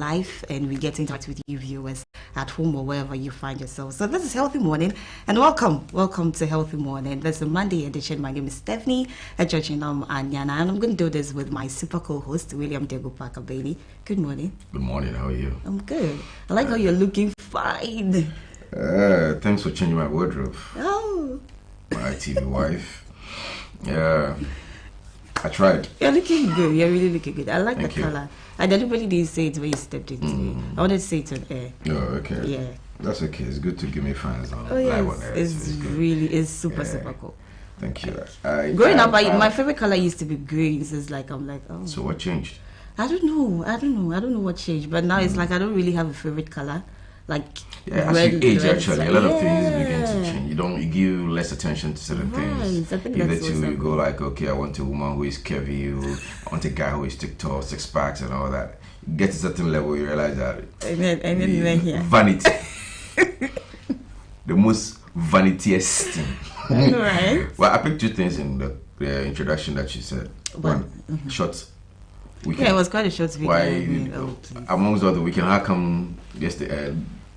life, and we get in touch with you viewers at home or wherever you find yourself. So this is Healthy Morning, and welcome to Healthy Morning. This is a Monday edition. My name is Stephanie Ajochinam Anyana, and I'm going to do this with my super co-host William Dego Parker Bailey. Good morning. Good morning. How are you? I'm good. I like how you're looking fine. Thanks for changing my wardrobe. Oh, My Hstv wife. Yeah, I tried. you're looking good. You're really looking good. I like Thank the you. color. I deliberately didn't say it when you stepped into it. I wanted to say it on air. Oh, okay. Yeah. That's okay. It's good to give me fans on Oh live yes, on air. it's super cool. Thank you. Growing up, my favorite color used to be green. So it's like I'm like, oh. So what changed? I don't know what changed, but now it's like I don't really have a favorite color. Like Yeah, as you age, red, actually, like, a lot of things begin to change. You give less attention to certain things. I think Give that's it to what's you up. go like, okay, I want a woman who is curvy, I want a guy who is thick, tall, 6 packs, and all that. You get to a certain level, you realize that and then here. vanity, the most vanitiest thing. Right. Well, I picked 2 things in the introduction that you said. One, short weekend. Yeah, it was quite a short video. Why, I mean, please. amongst all the weekend, how come yesterday,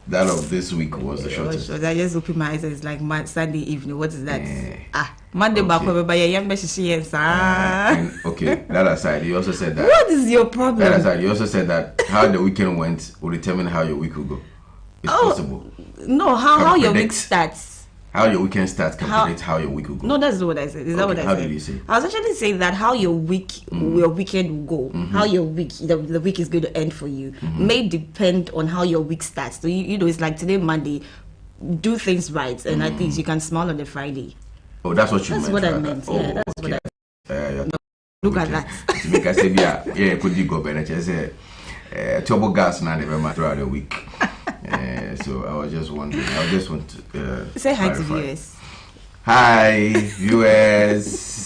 that of this week was the shortest? So I just opened my eyes and it's like Sunday evening. What is that? Eh. Monday Okay. back over by a young And, okay, that aside, you also said that. What is your That problem? aside, you also said that how the weekend went will determine how your week will go. It's possible. No, how your week predict. starts. How your weekend starts can How- predict how your week will go. No, that's not what I said. Is that Okay, what I how said? did you say? I was actually saying that how your weekend will go, how your week, the week is going to end for you, may depend on how your week starts. So you know, it's like today Monday, do things right, and I think you can smile on the Friday. Oh, that's what you That's meant. what I rather. meant. Oh, Yeah, that's okay. what Look at that. To make us say, yeah, could you go better? Just turbo gas now never matter throughout the week. So I was just wondering. I just want to Say hi to clarify. viewers. Hi, viewers.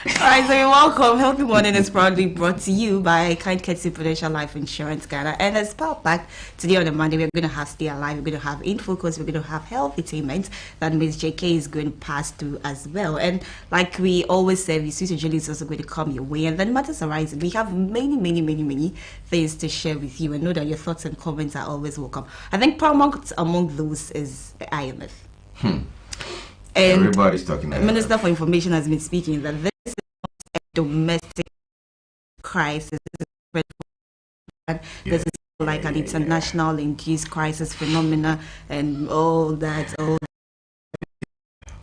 All right, so you're welcome. Healthy Morning is proudly brought to you by Kind Courtesy Prudential Life Insurance Ghana. And as part back today on a Monday, we're going to have Stay Alive, we're going to have In Focus, we're going to have Health Attainment that Ms. JK is going to pass through as well. And like we always say, the Sweet Jelly is also going to come your way. And then matters arise. We have many things to share with you, and know that your thoughts and comments are always welcome. I think paramount among those is the IMF. And Everybody's talking about Minister for Information has been speaking that this is not a domestic crisis. This is like an international induced crisis phenomena and all that.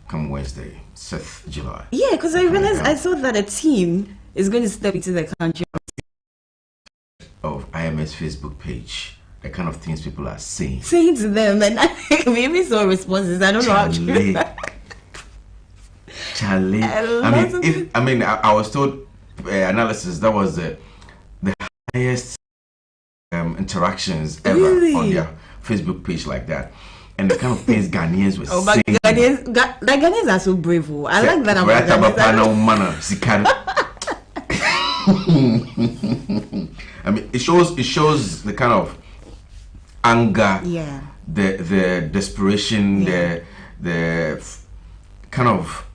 come Wednesday, 6th July. Yeah, because I realized I saw that a team is going to step into the country. Of IMS Facebook page, the kind of things people are saying. Saying to them, and maybe some responses. I don't know how to. Charlie. I was told analysis that was the highest interactions ever Really? on their Facebook page like that, and the kind of things Ghanaians were Oh, but saying. Ghanaians are so brave. Oh. I like that about Ghanaians. I mean, it shows the kind of anger, Yeah. the desperation, Yeah. the kind of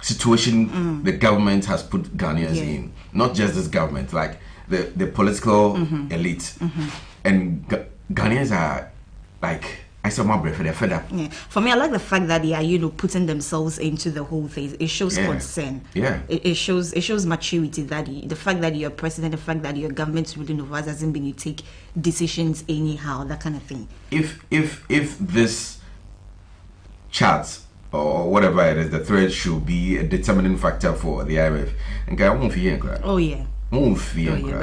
situation the government has put Ghanaians in. Not just this government, like the political elite. And Ghanaians are like, I saw my breath, they're fed up. Yeah. For me, I like the fact that they are, putting themselves into the whole thing. It shows concern. Yeah. It shows maturity. That the fact that you're president, the fact that your government's ruling over us doesn't mean you take decisions anyhow. That kind of thing. If this chart or whatever it is, the thread should be a determining factor for the IMF. And I won't feel Oh yeah. But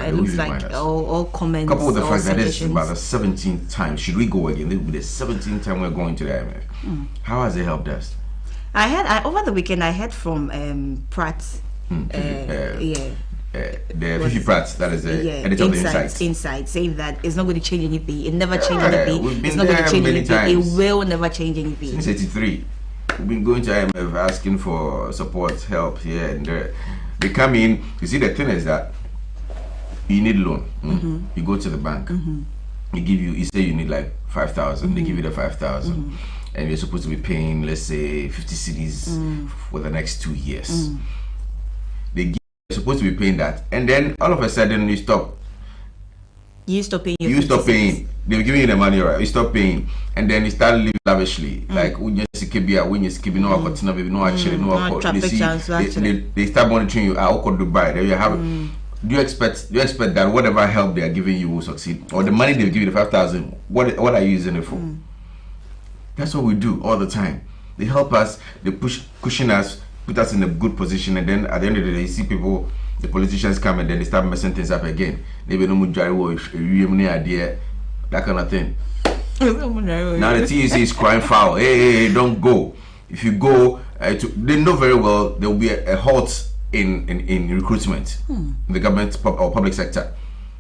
it looks like all comments. Couple with the all fact that this is suggestions. about the 17th time. Should we go again? This will be the 17th time we're going to the IMF. How has it helped us? Over the weekend I heard from Pratt. The Fifi Pratt, that is the editor of the Insight, saying that it's not going to change anything. It never changed anything. We've been It's not going there to change many anything. times. It will never change anything. Since 83, we've been going to IMF asking for support, help here and there. They come in. You see, the thing is that you need loan. You go to the bank. You say you need like 5,000. They give you the 5,000, and you're supposed to be paying, let's say, 50 cedis for the next 2 years. You're supposed to be paying that, and then all of a sudden you stop. You stop paying. Your you stop 50 paying. They're giving you the money, right? You stop paying, and then you start living lavishly. Like when you skip, no baby, no actually, no traffic jams, they start monitoring you. Dubai. There you have it. Do you expect that whatever help they are giving you will succeed, or the money they give you, the 5,000? What are you using it for? That's what we do all the time. They help us, they cushion us, put us in a good position, and then at the end of the day, you see people, the politicians come and then they start messing things up again. Maybe no idea, that kind of thing. Now the TEC is crying foul. Hey, don't go. If you go, they know very well there will be a halt in recruitment in the government or public sector.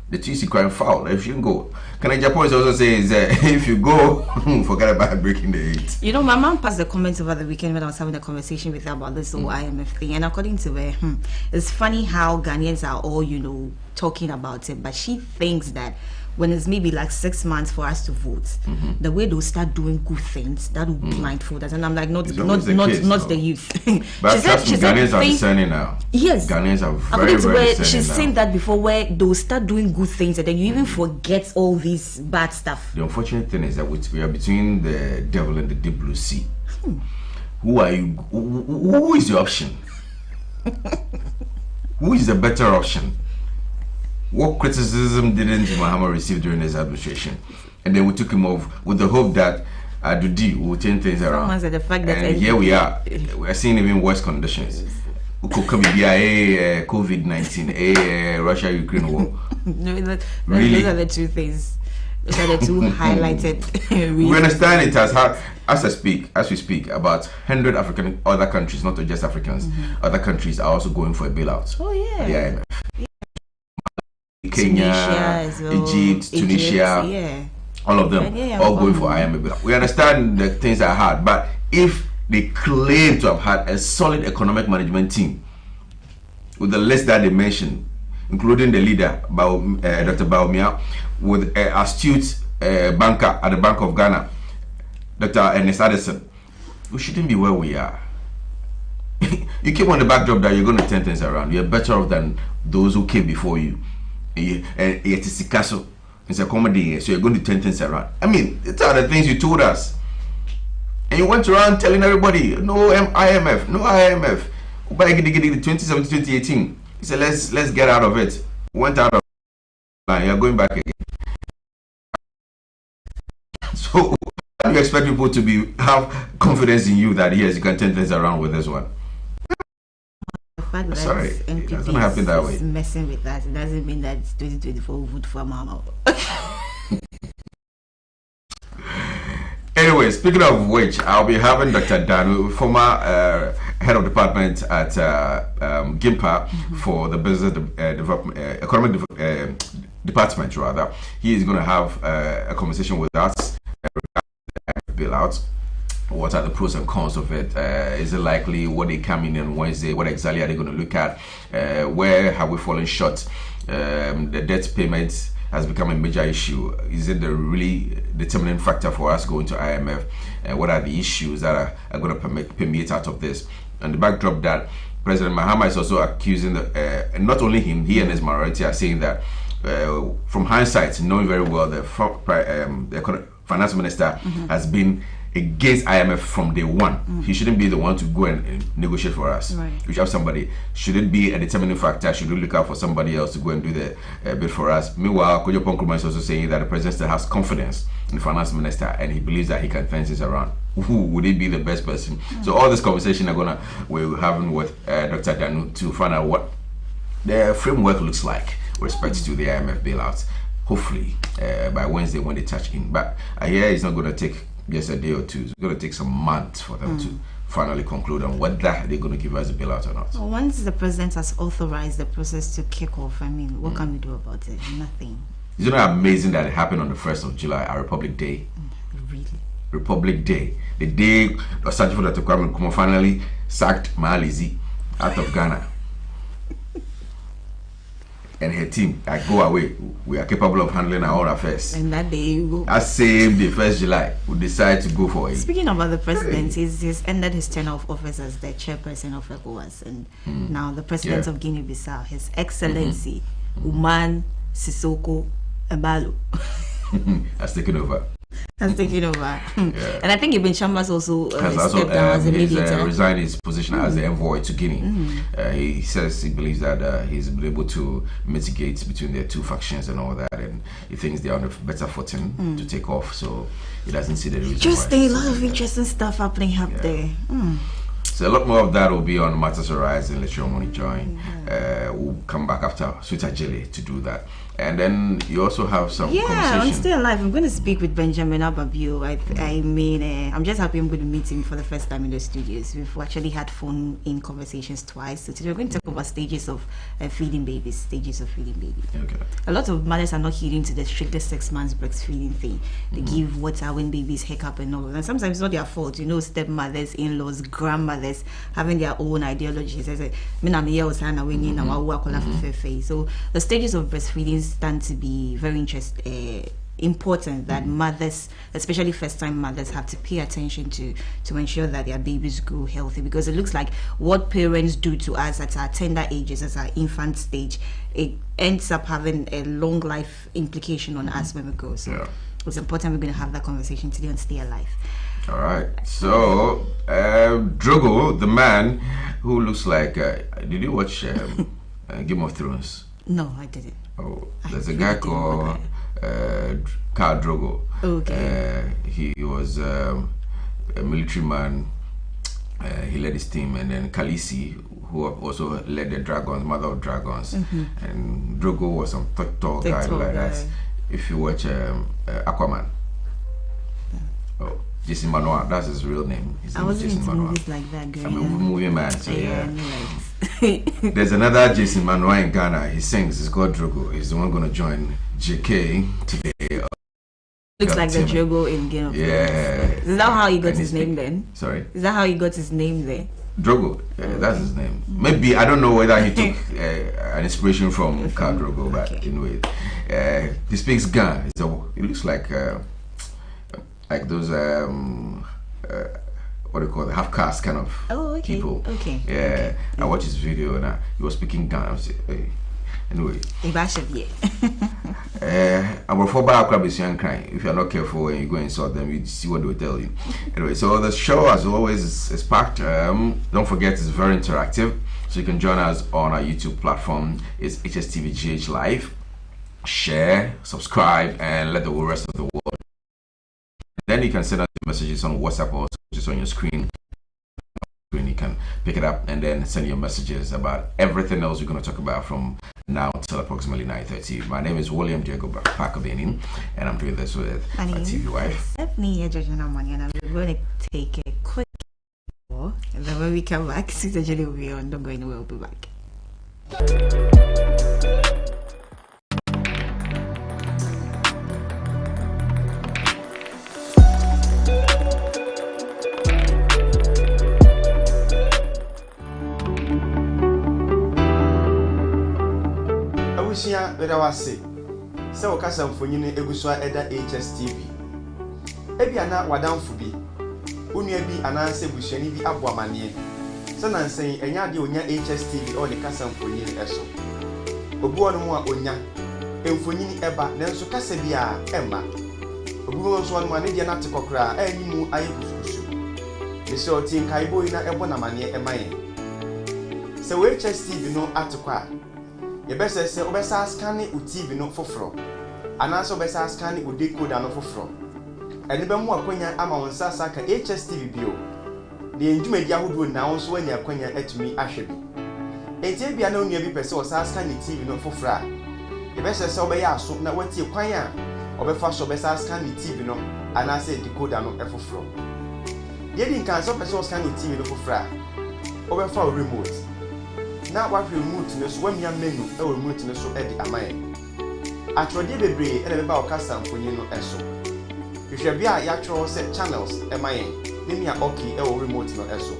The TEC crying foul. If you go, can I Japan is also saying if you go, forget about breaking the 8. You know, my mom passed the comments over the weekend when I was having a conversation with her about this whole IMF thing, and according to her, it's funny how Ghanaians are all, you know, talking about it, but she thinks that when it's maybe like 6 months for us to vote, the way they'll start doing good things, that will blindfold us. And I'm like, not the youth. But Ghanaians are discerning now. Yes. Ghanaians are very discerning she's now. saying that before, where they'll start doing good things and then you even forget all this bad stuff. The unfortunate thing is that we are between the devil and the deep blue sea. Who are you? Who is the option? Who is the better option? What criticism didn't Mahama receive during his administration? And then we took him off with the hope that Adudi will change things around. The fact that and here we are. We are seeing even worse conditions. COVID-19, Russia-Ukraine war. Really? Those are the two things. Those are the two highlighted reasons. We understand it as we speak, about 100 other countries, not just Africans, other countries are also going for a bailout. Oh yeah. The IMF. Kenya, Egypt, Tunisia, all of them all going for IMF. We understand that things are hard, but if they claim to have had a solid economic management team with the list that they mentioned, including the leader, Dr. Baumia, with an astute banker at the Bank of Ghana, Dr. Ernest Addison, we shouldn't be where we are. You keep on the backdrop that you're going to turn things around. You're better off than those who came before you. It's a comedy, so you're going to turn things around. I mean, it's are the things you told us, and you went around telling everybody no IMF, no IMF. By 2017, 2018, he said let's get out of it. Went out of line. You're going back again. So how do you expect people to have confidence in you that yes, you can turn things around with this one? Sorry, it doesn't happen that way. Messing with that, it doesn't mean that it's 2024 vote for Mama. Anyway, speaking of which, I'll be having Dr. Danu, former head of department at GIMPA for the business development, economic department rather. He is going to have a conversation with us regarding the bailout. What are the pros and cons of it? Is it likely? What they come in on Wednesday? What exactly are they going to look at? Where have we fallen short? The debt payment has become a major issue. Is it the really determining factor for us going to IMF? What are the issues that are going to permeate out of this? And the backdrop that President Mahama is also accusing, and not only him, he and his minority are saying that from hindsight, knowing very well the finance minister has been against IMF from day one. He shouldn't be the one to go and negotiate for us. Right. We should have somebody. Should it be a determining factor? Should we look out for somebody else to go and do the bid for us? Meanwhile, Kojo Ponkruma is also saying that the president still has confidence in the finance minister and he believes that he can turn this around. Who would he be the best person? So all this conversation we're having with Dr. Danu to find out what the framework looks like with respect to the IMF bailouts. Hopefully by Wednesday when they touch in. But I hear it's not going to take just a day or two. It's going to take some months for them to finally conclude on whether they're going to give us a bailout or not. Well, once the president has authorized the process to kick off, I mean, what can we do about it? Nothing. Isn't it amazing that it happened on the 1st of July, our Republic Day? Really? Republic Day. The day Osajifo Dr. Kwame Nkrumah finally sacked Mahalizi out of Ghana. And her team, I go away. We are capable of handling our own affairs. And that day you go. That same day, 1st July, we decide to go for it. Speaking about the president, he's ended his tenure of office as the chairperson of ECOWAS, and now the president of Guinea-Bissau, His Excellency Uman Sissoko A balu. Has taken over. Has taken over. Yeah. And I think Ibn Chambers also has also stepped down as a mediator. resigned his position as the envoy to Guinea. He says he believes that he's been able to mitigate between the two factions and all that, and he thinks they're on a better footing to take off. So he doesn't see the reason. Just a lot of interesting stuff happening up there. So a lot more of that will be on Matters Horizon. Let your money join. We'll come back after Sweeter Jelly to do that. And then you also have some conversation. On Stay Alive, I'm going to speak with Benjamin Ababio. I mean, I'm just happy I'm going to meet him for the first time in the studios. We've actually had phone-in conversations twice. So today we're going to talk about stages of feeding babies. Okay. A lot of mothers are not heeding to the strictest 6 months breastfeeding thing. They give water when babies hiccup and all. And sometimes it's not their fault. You know, stepmothers, in-laws, grandmothers having their own ideologies. So the stages of breastfeeding stand to be very important that mothers, especially first-time mothers, have to pay attention to ensure that their babies grow healthy, because it looks like what parents do to us at our tender ages, as our infant stage, it ends up having a long life implication on us when we grow. So it's important. We're going to have that conversation today on Stay Alive. All right. So Drogo, the man who looks like did you watch Game of Thrones? No, I didn't. Oh, there's a guy called Khal Drogo. Okay. He was a military man. He led his team, and then Khaleesi, who also led the dragons, mother of dragons. And Drogo was some tall guy like that. If you watch Aquaman. Oh, Jason Momoa, that's his real name. I wasn't into movies like that, girl. I'm a movie man, so yeah. There's another Jason Momoa in Ghana. He sings. He's called Drogo. He's the one going to join JK today. Looks like the Drogo in Game of Thrones. Yeah. Is that how he got his name then? Sorry? Is that how he got his name there? Drogo. That's his name. Maybe, I don't know whether he took an inspiration from Khal Drogo, but anyway. He speaks Ghana. It looks like those what do you call it, half caste kind of people. Yeah. I watched his video and he was speaking Ghana. I was hey. Anyway. I'm before if you're not careful and you go and insult them, you see what they will tell you. Anyway, so the show as always is packed. Don't forget, it's very interactive. So you can join us on our YouTube platform. It's Hstv GH Live. Share, subscribe, and let the rest of the world. Then you can send us messages on WhatsApp or just on your screen. You can pick it up and then send your messages about everything else we're going to talk about from now till approximately 9:30. My name is William Diego Pakabeni, and I'm doing this with my TV wife. Stephanie, and I'm going to take a quick call, and then when we come back, Sister Jenny will be on. Don't go anywhere. We'll be back. But I was sick. So, Cassam for you, Eguswa Eda Hstv. Ebiana Wadam Fubi. Unyabi and answer Bushani Abwamanie. Son and saying, and Yadi Unya Hstv or the Cassam for you, Esso. Obuanua Unya. Enfuni Eba, then so Cassabia, Emma. Obuans one Manidiana to Cocra, and you Ayusu. The short team Kaibo in a Ebonamania Emaye. So, Hstv no Ataqua. The best say obesa scanning TV no foforo anaso obesa scanning decoder no foforo ene be mu akwanya ama wonsa saka Hstv bio de ndwumadi ahodo na wonso anya akwanya atumi ahwe bi enti bia na onua bi pese o sa scanning TV no foforo a the best say obeya aso na wati kwan a obefa so obesa scanning TV no anase decoder no efoforo de din kan so pese o scanning TV no foforo a obefa remote. Now what we remote no so when ya menu e remote no so e di amaye atwode bebre e na be ba okasa mfonyi no eso hwehwe bia ya tro se channels e maye nemi a okay e remote no eso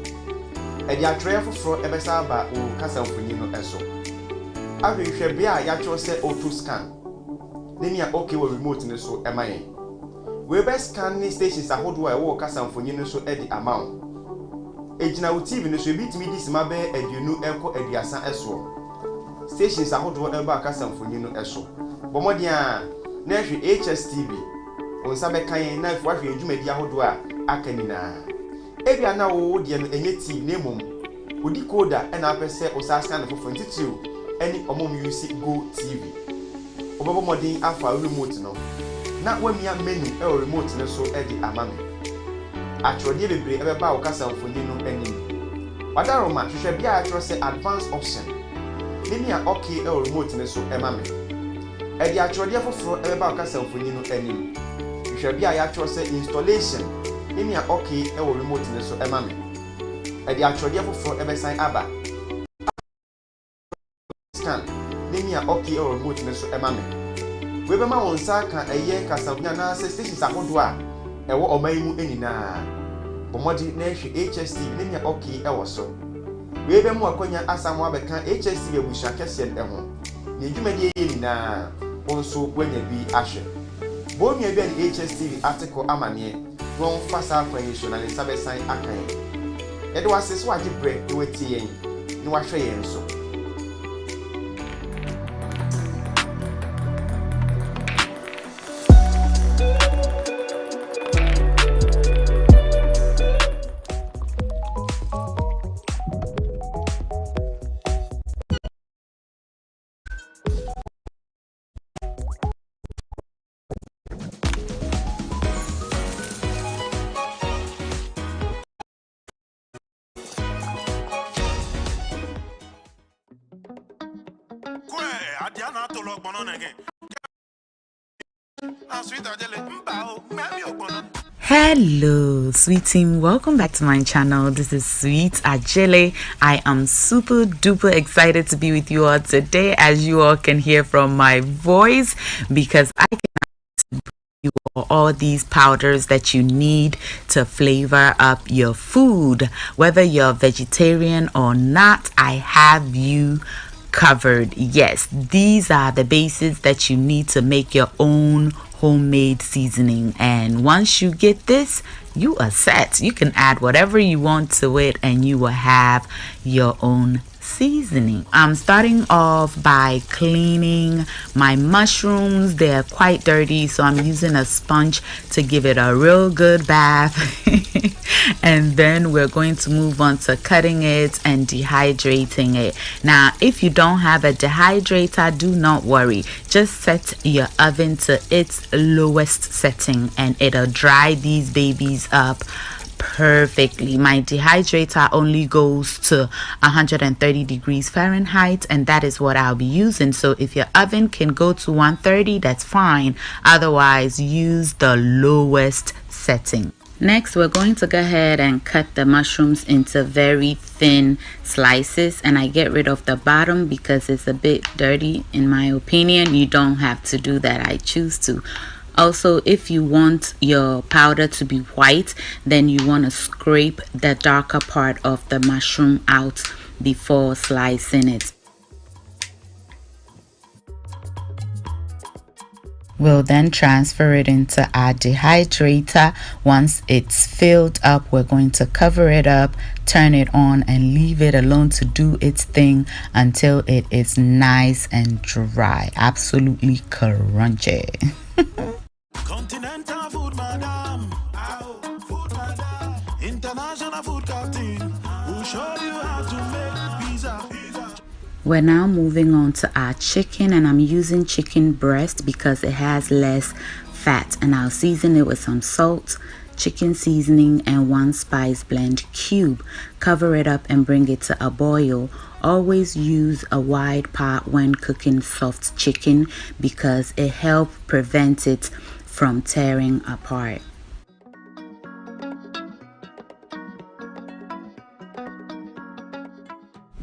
e di atro foforo e be sa ba o kasa mfonyi no eso ahwehwe bia ya tro se auto scan nemi a okay we remote no so e maye we be scan ni stations ahodo e wo kasa mfonyi no so e di amount ejina TV no so ebitimi disima be aduonu eko aduasa eso stations ahodo e ba kasa mfonyi no eso bomodi a na hwe Hstv onsa beka yen na fwa hwe ndwumadi ahodo a aka nyina ebia na wo de no enye ti na emom odi koda na apese osasa na fofo ntitiw eni omom use Go TV obobo modin afa remote no na wamia menu e remote ne so e di amame atwode bebre e beba wo kasa mfoni no anim wadaroma hwehwe bia atworo se advanced option nimi a okay e remote ne so e mame e di atwode foforo e beba wo kasa mfoni no anim hwehwe bia ya atworo se installation nimi a okay e remote ne so e mame e di atwode foforo e be sign aba scan nimi a okay e remote ne so e mame we be ma won sa kan eye kasabunya na stations ahodo a ewo oman mu enina bomodi na hwe Hstv nimi a okay e wo so we be mu akonya asamu abeka Hstv abusha kese e ho ne dwumadi ye nina onso gwanya bi ahwe bonua bi an Hstv article amane won fasa kwanyesho na sabe san akan e de wase so age bre e weti yen ni wahwe yen so Hello sweet team, welcome back to my channel. This is Sweet Ajele. I am super duper excited to be with you all today, as you all can hear from my voice, because I can you all these powders that you need to flavor up your food. Whether you're vegetarian or not, I have you covered. Yes, these are the bases that you need to make your own homemade seasoning, and once you get this, you are set. You can add whatever you want to it and you will have your own seasoning. I'm starting off by cleaning my mushrooms. They're quite dirty, so I'm using a sponge to give it a real good bath. And then we're going to move on to cutting it and dehydrating it. Now, if you don't have a dehydrator, do not worry. Just set your oven to its lowest setting and it'll dry these babies up perfectly. My dehydrator only goes to 130 degrees Fahrenheit, and that is what I'll be using. So if your oven can go to 130, that's fine. Otherwise, use the lowest setting. Next, we're going to go ahead and cut the mushrooms into very thin slices, and I get rid of the bottom because it's a bit dirty in my opinion. You don't have to do that, I choose to. Also, if you want your powder to be white, then you want to scrape the darker part of the mushroom out before slicing it. We'll then transfer it into our dehydrator. Once it's filled up, we're going to cover it up, turn it on, and leave it alone to do its thing until it is nice and dry. Absolutely crunchy. Continental food, madam. Food, madam. International food captain. Who show you how to make pizza. We're now moving on to our chicken, and I'm using chicken breast because it has less fat, and I'll season it with some salt, chicken seasoning, and 1 spice blend cube. Cover it up and bring it to a boil. Always use a wide pot when cooking soft chicken because it helps prevent it from tearing apart.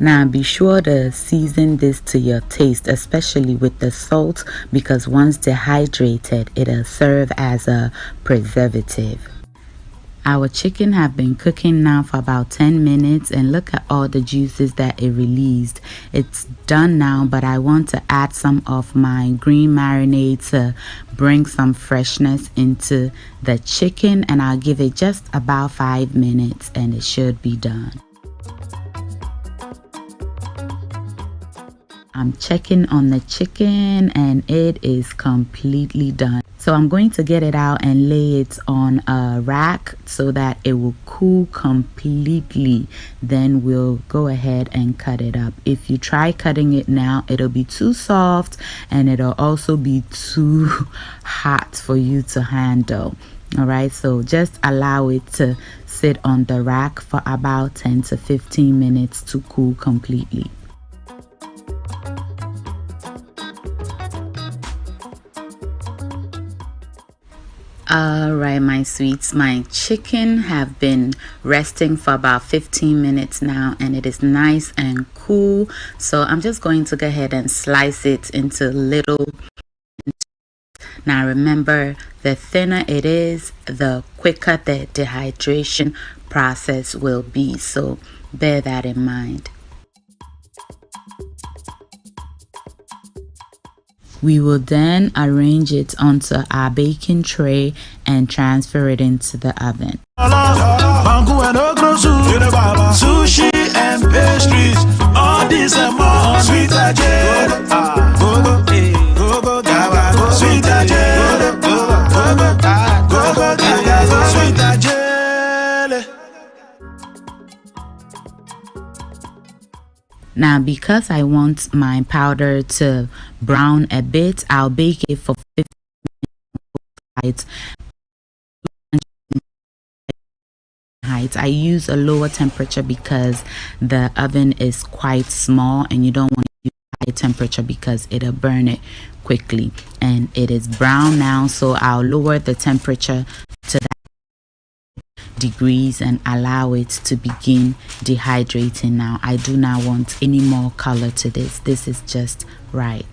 Now be sure to season this to your taste, especially with the salt, because once dehydrated, it'll serve as a preservative. Our chicken have been cooking now for about 10 minutes, and look at all the juices that it released. It's done now, but I want to add some of my green marinade to bring some freshness into the chicken, and I'll give it just about 5 minutes and it should be done. I'm checking on the chicken and it is completely done. So I'm going to get it out and lay it on a rack so that it will cool completely. Then we'll go ahead and cut it up. If you try cutting it now, it'll be too soft and it'll also be too hot for you to handle. All right, so just allow it to sit on the rack for about 10 to 15 minutes to cool completely. All right, my sweets, my chicken have been resting for about 15 minutes now and it is nice and cool. So I'm just going to go ahead and slice it into little. Now remember, the thinner it is, the quicker the dehydration process will be. So bear that in mind. We will then arrange it onto our baking tray and transfer it into the oven. Sushi and pastries, all this and more. Sweet Now, because I want my powder to brown a bit, I'll bake it for 15 minutes. I use a lower temperature because the oven is quite small and you don't want to use high temperature because it'll burn it quickly. And it is brown now, so I'll lower the temperature to that degrees and allow it to begin dehydrating. Now I do not want any more color to this. This is just right.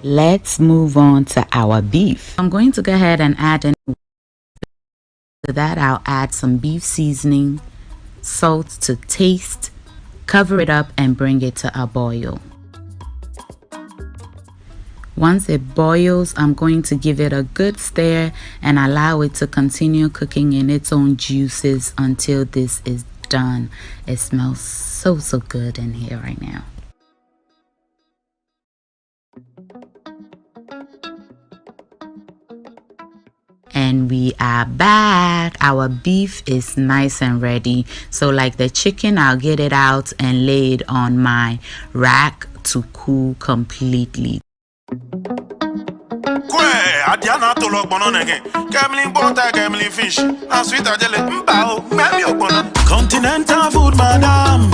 Let's move on to our beef. I'm going to go ahead and add to that. I'll add some beef seasoning, salt to taste, cover it up and bring it to a boil. Once it boils, I'm going to give it a good stir and allow it to continue cooking in its own juices until this is done. It smells so good in here right now. And we are back. Our beef is nice and ready. So like the chicken, I'll get it out and lay it on my rack to cool completely. Continental food, madam.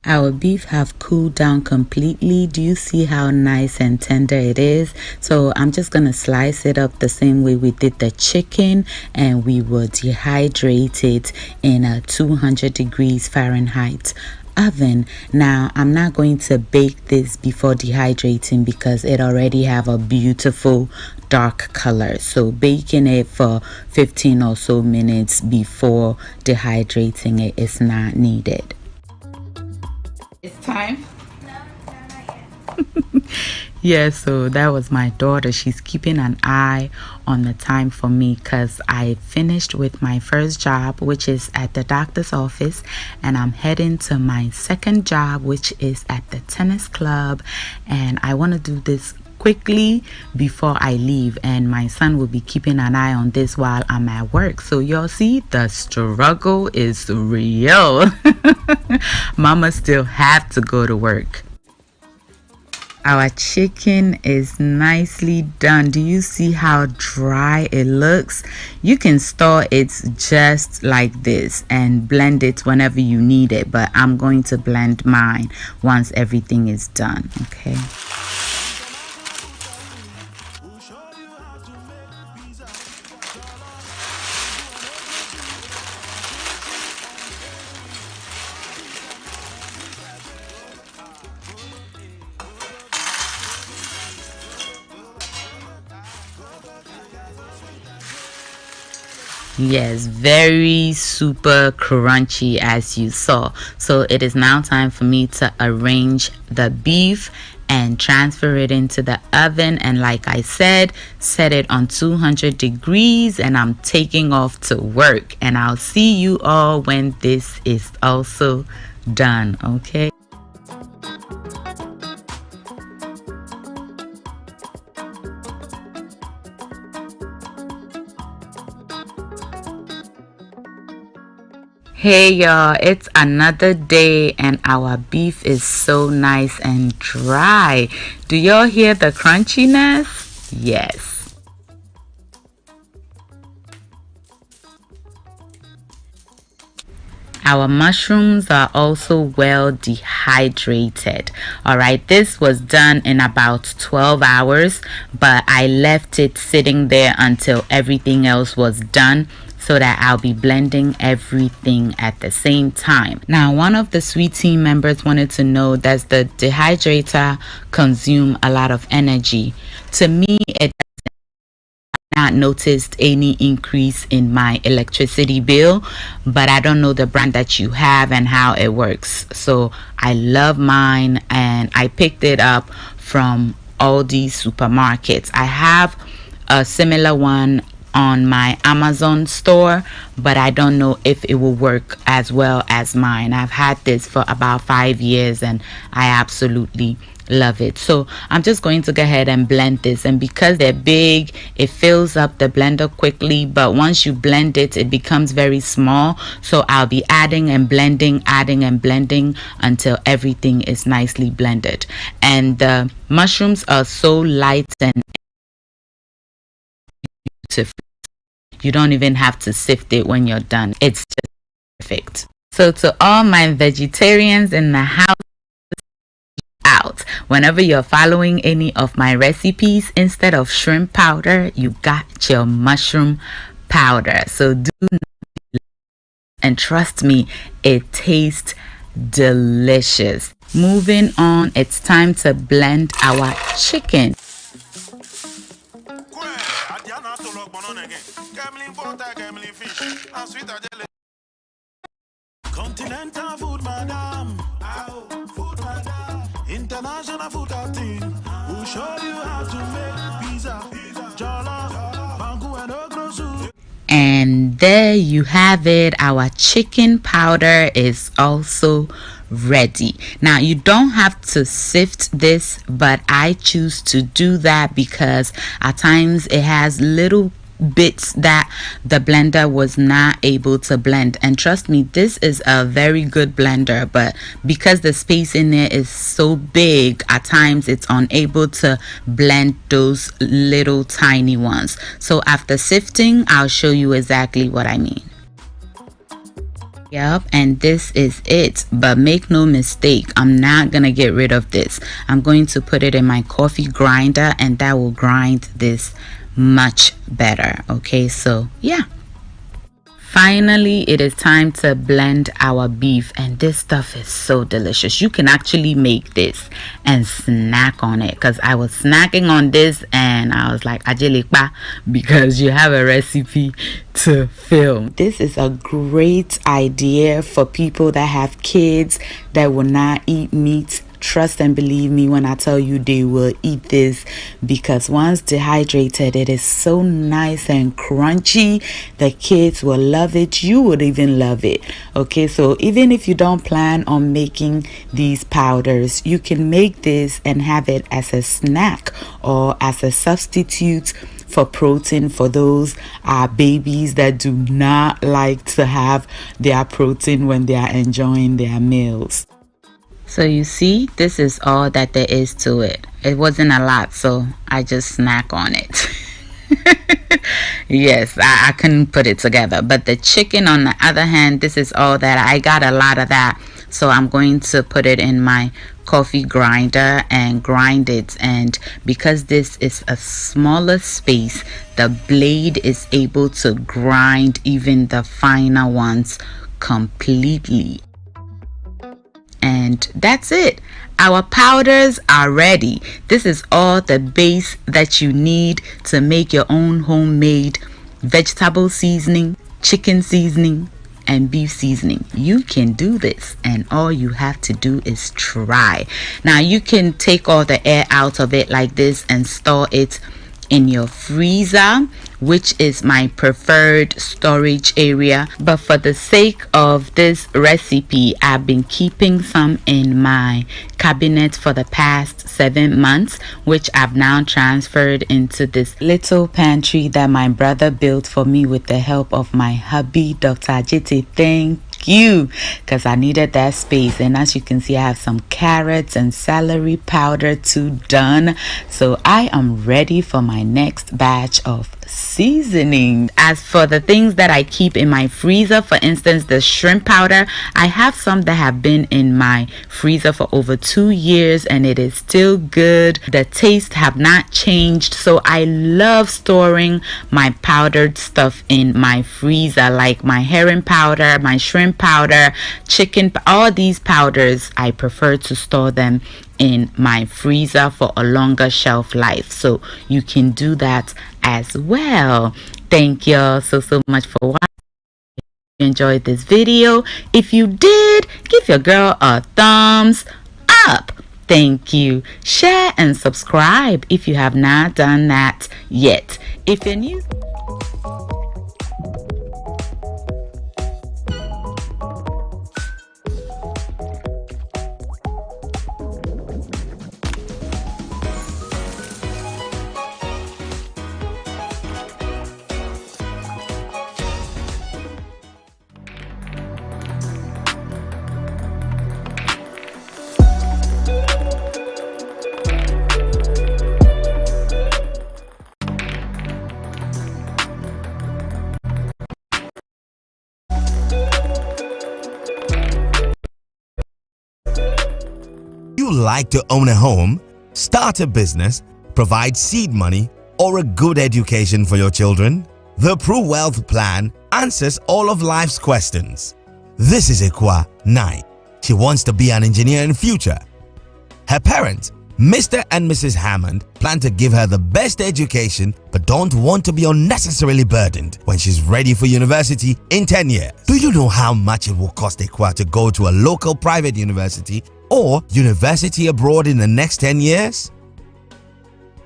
Our beef have cooled down completely. Do you see how nice and tender it is? So I'm just gonna slice it up the same way we did the chicken, and we will dehydrate it in a 200 degrees Fahrenheit oven. Now I'm not going to bake this before dehydrating because it already have a beautiful dark color, so baking it for 15 or so minutes before dehydrating it is not needed. It's time. Yeah, so that was my daughter. She's keeping an eye on the time for me because I finished with my first job, which is at the doctor's office, and I'm heading to my second job, which is at the tennis club, and I want to do this quickly before I leave, and my son will be keeping an eye on this while I'm at work. So y'all see, the struggle is real. Mama still have to go to work. Our chicken is nicely done. Do you see how dry it looks? You can store it just like this and blend it whenever you need it, but I'm going to blend mine once everything is done. Okay. Yes, very super crunchy as you saw. So it is now time for me to arrange the beef and transfer it into the oven, and like I said, set it on 200 degrees, and I'm taking off to work, and I'll see you all when this is also done. Okay. Hey y'all, it's another day and our beef is so nice and dry. Do y'all hear the crunchiness? Yes. Our mushrooms are also well dehydrated. Alright, this was done in about 12 hours, but I left it sitting there until everything else was done, so that I'll be blending everything at the same time. Now, one of the sweet team members wanted to know, does the dehydrator consume a lot of energy? To me, it not noticed any increase in my electricity bill, but I don't know the brand that you have and how it works. So I love mine and I picked it up from Aldi supermarkets. I have a similar one on my Amazon store, but I don't know if it will work as well as mine. I've had this for about 5 years and I absolutely love it. So I'm just going to go ahead and blend this, and because they're big, it fills up the blender quickly, but once you blend it, it becomes very small. So I'll be adding and blending until everything is nicely blended. And the mushrooms are so light and beautiful. You don't even have to sift it when you're done. It's just perfect. So to all my vegetarians in the house, out, whenever you're following any of my recipes, instead of shrimp powder, you got your mushroom powder. So do not, and trust me, it tastes delicious. Moving on, it's time to blend our chicken. Continental food, madam. Food, madam. International food captain. We'll show you how to make pizza, jollof, banku and okra soup. And there you have it. Our chicken powder is also ready. Now you don't have to sift this, but I choose to do that because at times it has little bits that the blender was not able to blend, and trust me, this is a very good blender, but because the space in there is so big, at times it's unable to blend those little tiny ones. So after sifting, I'll show you exactly what I mean. Yep, and this is it, but make no mistake, I'm not gonna get rid of this. I'm going to put it in my coffee grinder, and that will grind this much better. Okay, so yeah, finally it is time to blend our beef, and this stuff is so delicious. You can actually make this and snack on it, because I was snacking on this and I was like, ajelikpa, because you have a recipe to film. This is a great idea for people that have kids that will not eat meat. Trust and believe me when I tell you they will eat this, because once dehydrated, it is so nice and crunchy. The kids will love it. You would even love it. Okay, so even if you don't plan on making these powders, you can make this and have it as a snack or as a substitute for protein for those babies that do not like to have their protein when they are enjoying their meals. So you see, this is all that there is to it. It wasn't a lot, so I just snack on it. Yes, I couldn't put it together. But the chicken, on the other hand, this is all that I got, a lot of that. So I'm going to put it in my coffee grinder and grind it. And because this is a smaller space, the blade is able to grind even the finer ones completely. And that's it. Our powders are ready. This is all the base that you need to make your own homemade vegetable seasoning, chicken seasoning, and beef seasoning. You can do this, and all you have to do is try. Now you can take all the air out of it like this and store it in your freezer, which is my preferred storage area. But for the sake of this recipe, I've been keeping some in my cabinet for the past 7 months, which I've now transferred into this little pantry that my brother built for me with the help of my hubby, Dr. Ajiti. Thank you, because I needed that space. And as you can see, I have some carrots and celery powder too done, so I am ready for my next batch of seasoning. As for the things that I keep in my freezer, for instance, the shrimp powder, I have some that have been in my freezer for over 2 years and it is still good. The taste have not changed, so I love storing my powdered stuff in my freezer, like my herring powder, my shrimp powder, chicken, all these powders. I prefer to store them in my freezer for a longer shelf life, so you can do that as well. Thank you so much for watching. If you enjoyed this video, if you did, give your girl a thumbs up. Thank you. Share and subscribe if you have not done that yet. If you're new, like to own a home, start a business, provide seed money, or a good education for your children? The Pro Wealth Plan answers all of life's questions. This is Ekwa 9. She wants to be an engineer in future. Her parents, Mr. and Mrs. Hammond, plan to give her the best education but don't want to be unnecessarily burdened when she's ready for university in 10 years. Do you know how much it will cost Ekwa to go to a local private university or university abroad in the next 10 years?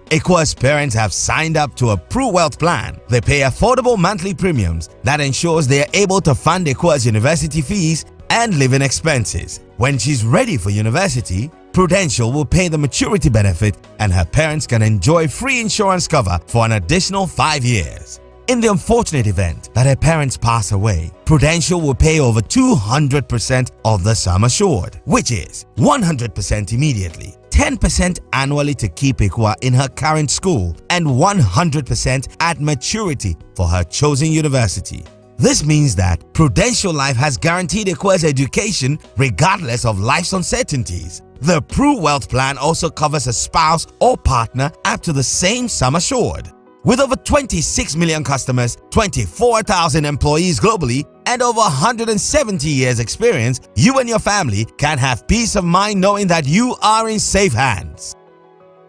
Ekwa's parents have signed up to a Pro Wealth Plan. They pay affordable monthly premiums that ensures they are able to fund Ekwa's university fees and living expenses. When she's ready for university, Prudential will pay the maturity benefit and her parents can enjoy free insurance cover for an additional 5 years. In the unfortunate event that her parents pass away, Prudential will pay over 200% of the sum assured, which is 100% immediately, 10% annually to keep Ekwa in her current school, and 100% at maturity for her chosen university. This means that Prudential Life has guaranteed Ekwa's education regardless of life's uncertainties. The Pro Wealth Plan also covers a spouse or partner up to the same sum assured. With over 26 million customers, 24,000 employees globally, and over 170 years experience, you and your family can have peace of mind knowing that you are in safe hands.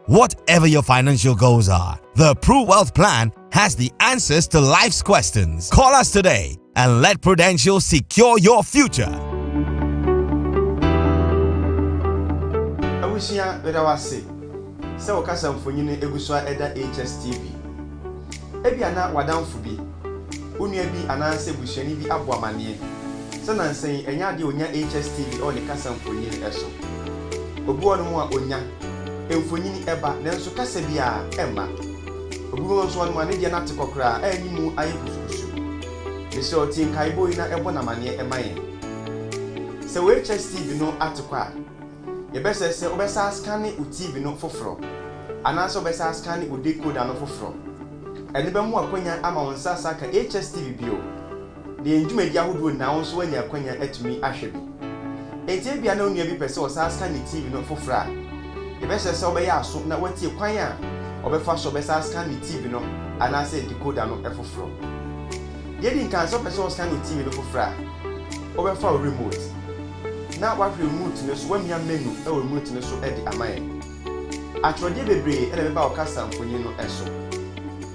Whatever your financial goals are, the Pro Wealth Plan has the answers to life's questions. Call us today and let Prudential secure your future. Awusia bedawase. Se okasa mfonyine egusua eda Hstv. Ebi ana wadamfo bi. Onua bi ananse bushani bi aboamane. Se nansen enya de onya Hstv o ne kasa mfonyine eso. Obu onu mu a onya mfonyine eba nanso kasa bi a emma. Obu won so onu ane de na tekokra anyi mu aye kusukusu. Bese oti nkai boy na ebo na mane emaye. Se we Hstv no atekwa. Yebese se obesa scan u TV no foforo. Anaso obesa scan u decoder no foforo. Eni be mu akwanya ama wonsa saka Hstv bio. De ndwumadi ahodo na wonso wanya akwanya atumi ahwebi. Enti bia na onua bi pese o sa scan TV no foforo a. Yebese se obeya aso na watie kwan a obefa so obesa scan TV no anase decoder no efoforo. Yedi nkan so pese o scan TV no foforo a. Obefa remote. Na what remote ne so wamia menu e remote ne so e di amaye atwode bebre e na be ba okasa mfonyi no eso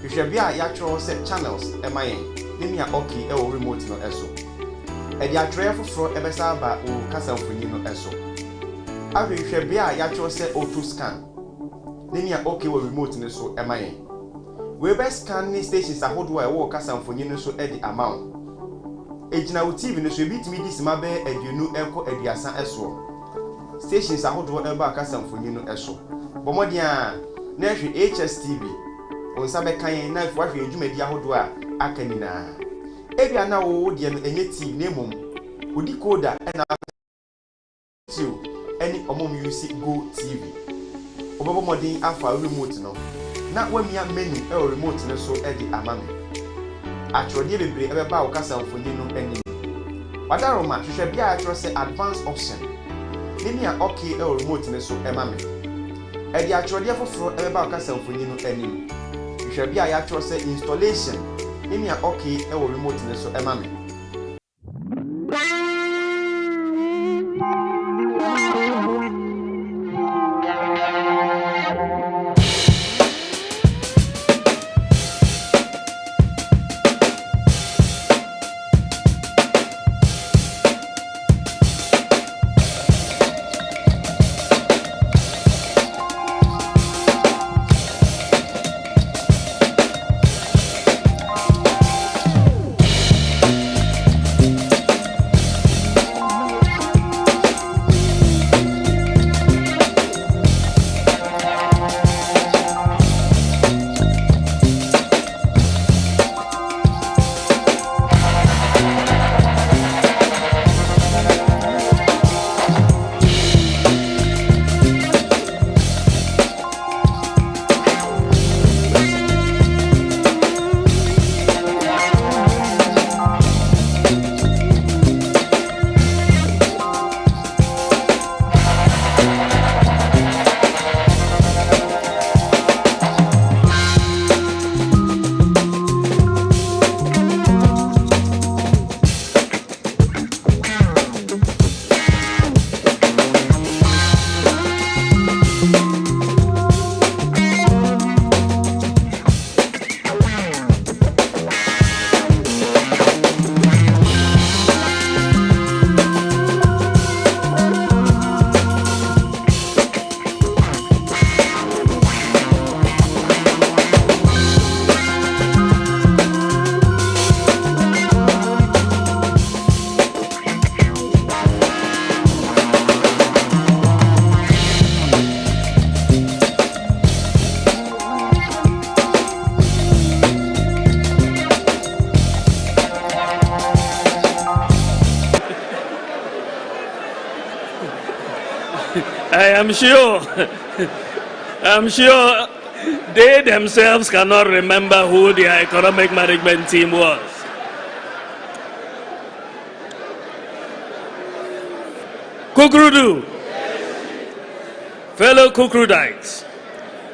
hwehwe bia ya tworo se channels e maye ne mia okay e o remote no eso e di atwore foforo e be sa ba o kasa mfonyi no eso ahwehwe bia ya tworo se auto scan ne mia okay o remote ne so e maye we best scan stations ahodoɔ a ɛwɔ kasamfonyi no so ɛde amount ejina wo TV no so ebitimi di sima bɛ aduonu ɛkɔ aduasa ɛso stations ahodoɔ ɛba kasamfonyi no ɛso bɔmɔden a na hwɛ Hstv onsa bɛka yɛn na afwa hwɛ adwumadi ahodoɔ a aka nyinaa ebia na wo deɛ no enye TV na emom odi coder ɛna to any omom use Go TV obabo modern afa remote no na wamia menu e remote no so e di amame atrodie bebre e beba wo kasa mfoni no ani wadaro ma hwehwe bia atro se advanced option nini a okay e remote no so e mame e di atrodie foforo e beba wo kasa mfoni no ani hwehwe bia ya atro se installation nini a okay e remote no so e mame I'm sure they themselves cannot remember who their economic management team was. Kukrudu, fellow Kukrudites,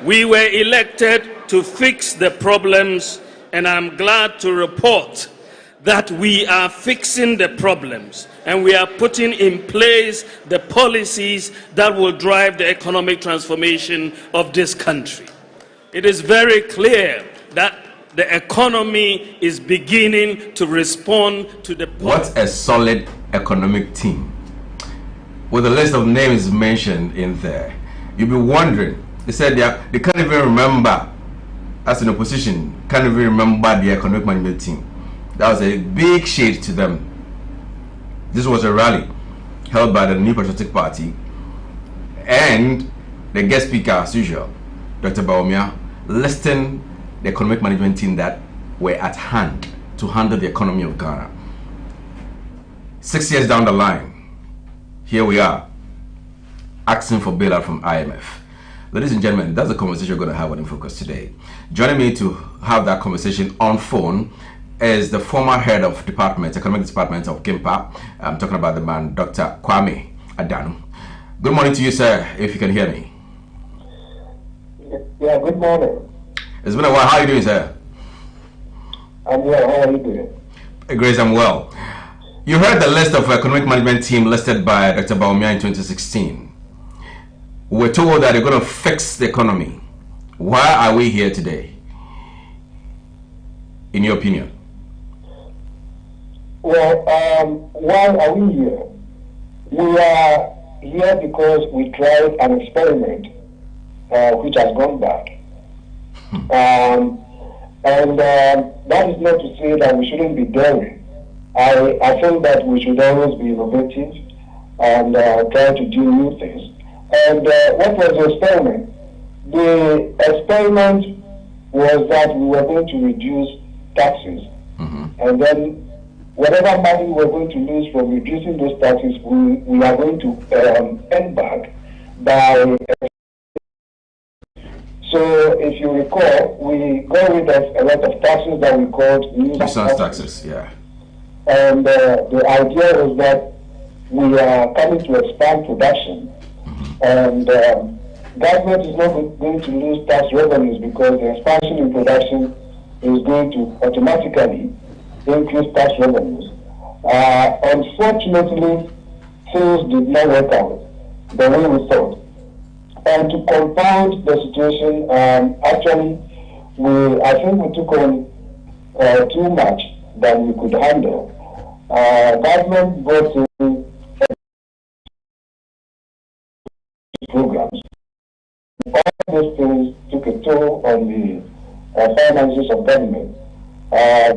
we were elected to fix the problems, and I'm glad to report that we are fixing the problems and we are putting in place the policies that will drive the economic transformation of this country. It is very clear that the economy is beginning to respond to the... What a solid economic team. With a list of names mentioned in there, you'll be wondering, they said they can't even remember, as an opposition, can't even remember the economic management team. That was a big shade to them. This was a rally held by the New Patriotic Party, and the guest speaker, as usual, Dr. Bawumia, listing the economic management team that were at hand to handle the economy of Ghana. 6 years down the line, here we are, asking for bailout from IMF. Ladies and gentlemen, that's the conversation we're going to have on InFocus today. Joining me to have that conversation on phone is the former head of economic department of GIMPA. I'm talking about the man, Dr. Kwame Adanu. Good morning to you, sir, if you can hear me. Yeah, good morning. It's been a while. How are you doing, sir? I'm well. How are you doing? Grace, I'm well. You heard the list of economic management team listed by Dr. Bawumia in 2016. We're told that they're going to fix the economy. Why are we here today, in your opinion? Well, why are we here? We are here because we tried an experiment which has gone bad. And that is not to say that we shouldn't be daring. I think that we should always be innovative and try to do new things. And what was the experiment? The experiment was that we were going to reduce taxes. And then whatever money we were going to lose from reducing those taxes, we are going to earn back by. So if you recall, we got rid of a lot of taxes that we called nuisance taxes. Yeah. And the idea was that we are coming to expand production, and government is not going to lose tax revenues because the expansion in production is going to automatically increase tax revenues. Unfortunately, things did not work out the way we thought. And to compound the situation, actually, I think we took on too much than we could handle. Government brought in programs. All those things took a toll on the finances of government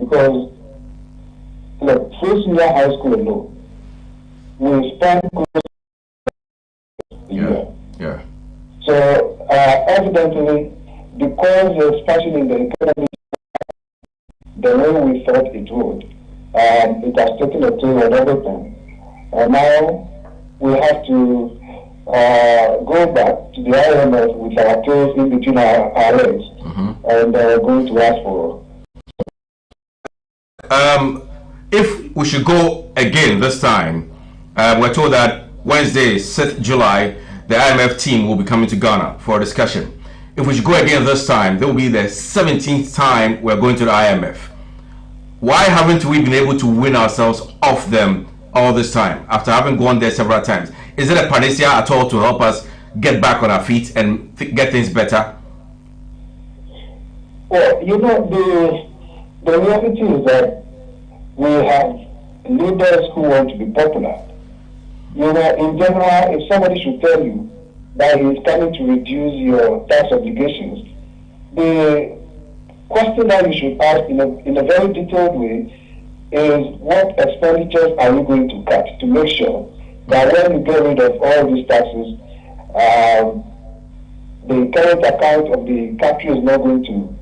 because, look, first year high school alone, we spent yeah. So evidently, because the expansion in the economy the way we thought it would, it has taken a toll on everything. And now we have to go back to the IMF with our tails in between our legs and going to ask for. If we should go again this time, we're told that Wednesday, 6th July, the IMF team will be coming to Ghana for a discussion. If we should go again this time, there will be the 17th time we're going to the IMF. Why haven't we been able to win ourselves off them all this time after having gone there several times? Is it a panacea at all to help us get back on our feet and get things better? Well, you know, the reality is that we have leaders who want to be popular. You know, in general, if somebody should tell you that he's coming to reduce your tax obligations, the question that you should ask in a very detailed way is what expenditures are you going to cut to make sure that when you get rid of all these taxes, the current account of the country is not going to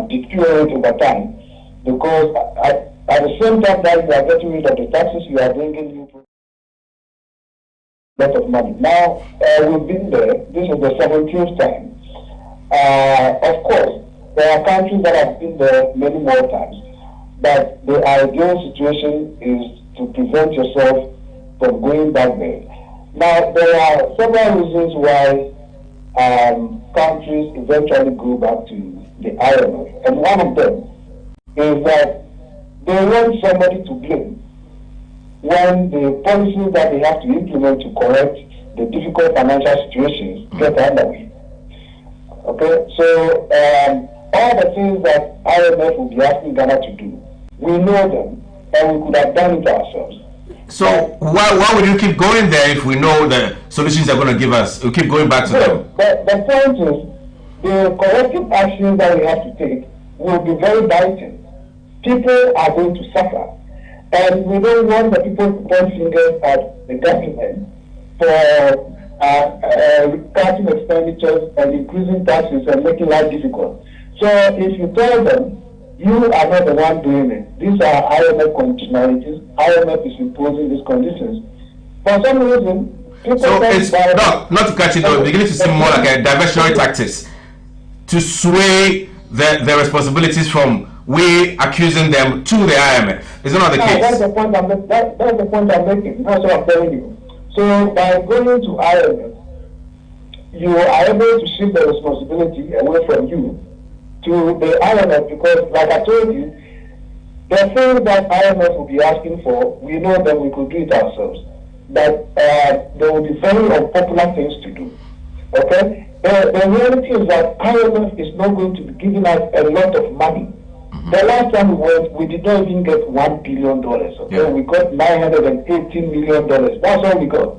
deteriorate over time, because at the same time that you are getting rid of the taxes, you are bringing new lot of money. Now, we've been there. This is the 17th time. Of course, there are countries that have been there many more times, but the ideal situation is to prevent yourself from going back there. Now, there are several reasons why countries eventually go back to the IMF, and one of them is that they want somebody to blame when the policies that they have to implement to correct the difficult financial situations get underway. Okay, so all the things that IMF will be asking Ghana to do, we know them, and we could have done it ourselves. So why would you keep going there if we know the solutions they're going to give us? We keep going back to them. The point is, the corrective actions that we have to take will be very biting. People are going to suffer. And we don't want the people to point fingers at the government for cutting expenditures and increasing taxes and making life difficult. So if you tell them, you are not the one doing it. These are IMF conditionalities. IMF is imposing these conditions. For some reason, people so it's not to catch it, though, beginning to seem more like a diversionary tactics to sway the responsibilities from we accusing them to the IMF. Is that not the case? That's the point I'm making. That's the point I'm making. That's what I'm telling you. So by going to IMF, you are able to shift the responsibility away from you to the IMF, because, like I told you, the things that IMF will be asking for, we know that we could do it ourselves. But there will be very unpopular things to do. Okay? The reality is that IMF is not going to be giving us a lot of money. The last time we went, we did not even get $1 billion. Okay? Yeah. We got $918 million. That's all we got,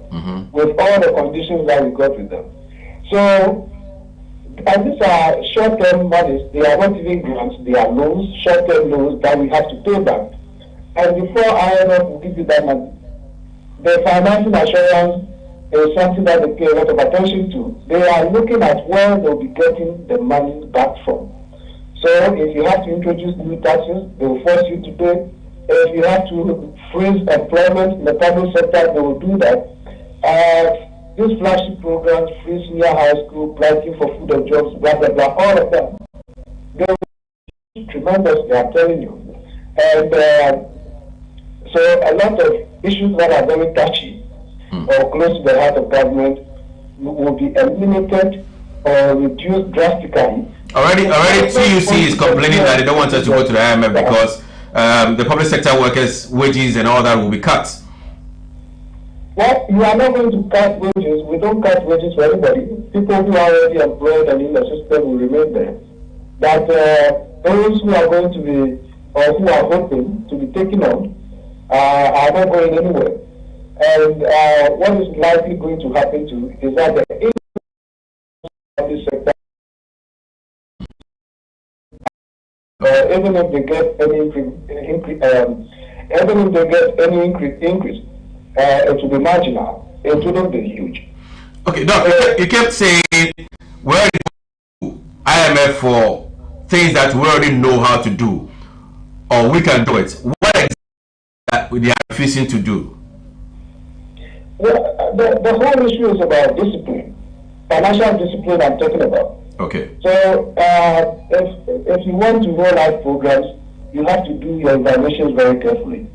with all the conditions that we got with them. So And these are short-term monies. They are not even grants. They are loans, short-term loans that we have to pay back. And before IMF will give you that money, the financing assurance is something that they pay a lot of attention to. They are looking at where they'll be getting the money back from. So if you have to introduce new taxes, they will force you to pay. If you have to freeze employment in the public sector, they will do that. These flagship programs, free senior high school, planting for food and jobs, blah, blah, blah, all of them, they will tremendously, I'm telling you. And so a lot of issues that are very touchy or close to the heart of government will be eliminated or reduced drastically. Already TUC is complaining that they don't want us to go to the IMF because the public sector workers' wages and all that will be cut. Well, you are not going to cut wages. We don't cut wages for anybody. People who are already employed and in the system will remain there. But those who are going to be, or who are hoping to be taken on, are not going anywhere. And what is likely going to happen to is that the public sector, even if they get any increase, it will be marginal. It wouldn't be huge. Okay, Doc, you kept saying where do IMF for things that we already know how to do, or we can do it. What exactly they are refusing to do? Well, the whole issue is about discipline, financial discipline. I'm talking about. Okay. So if you want to roll out programs, you have to do your evaluations very carefully.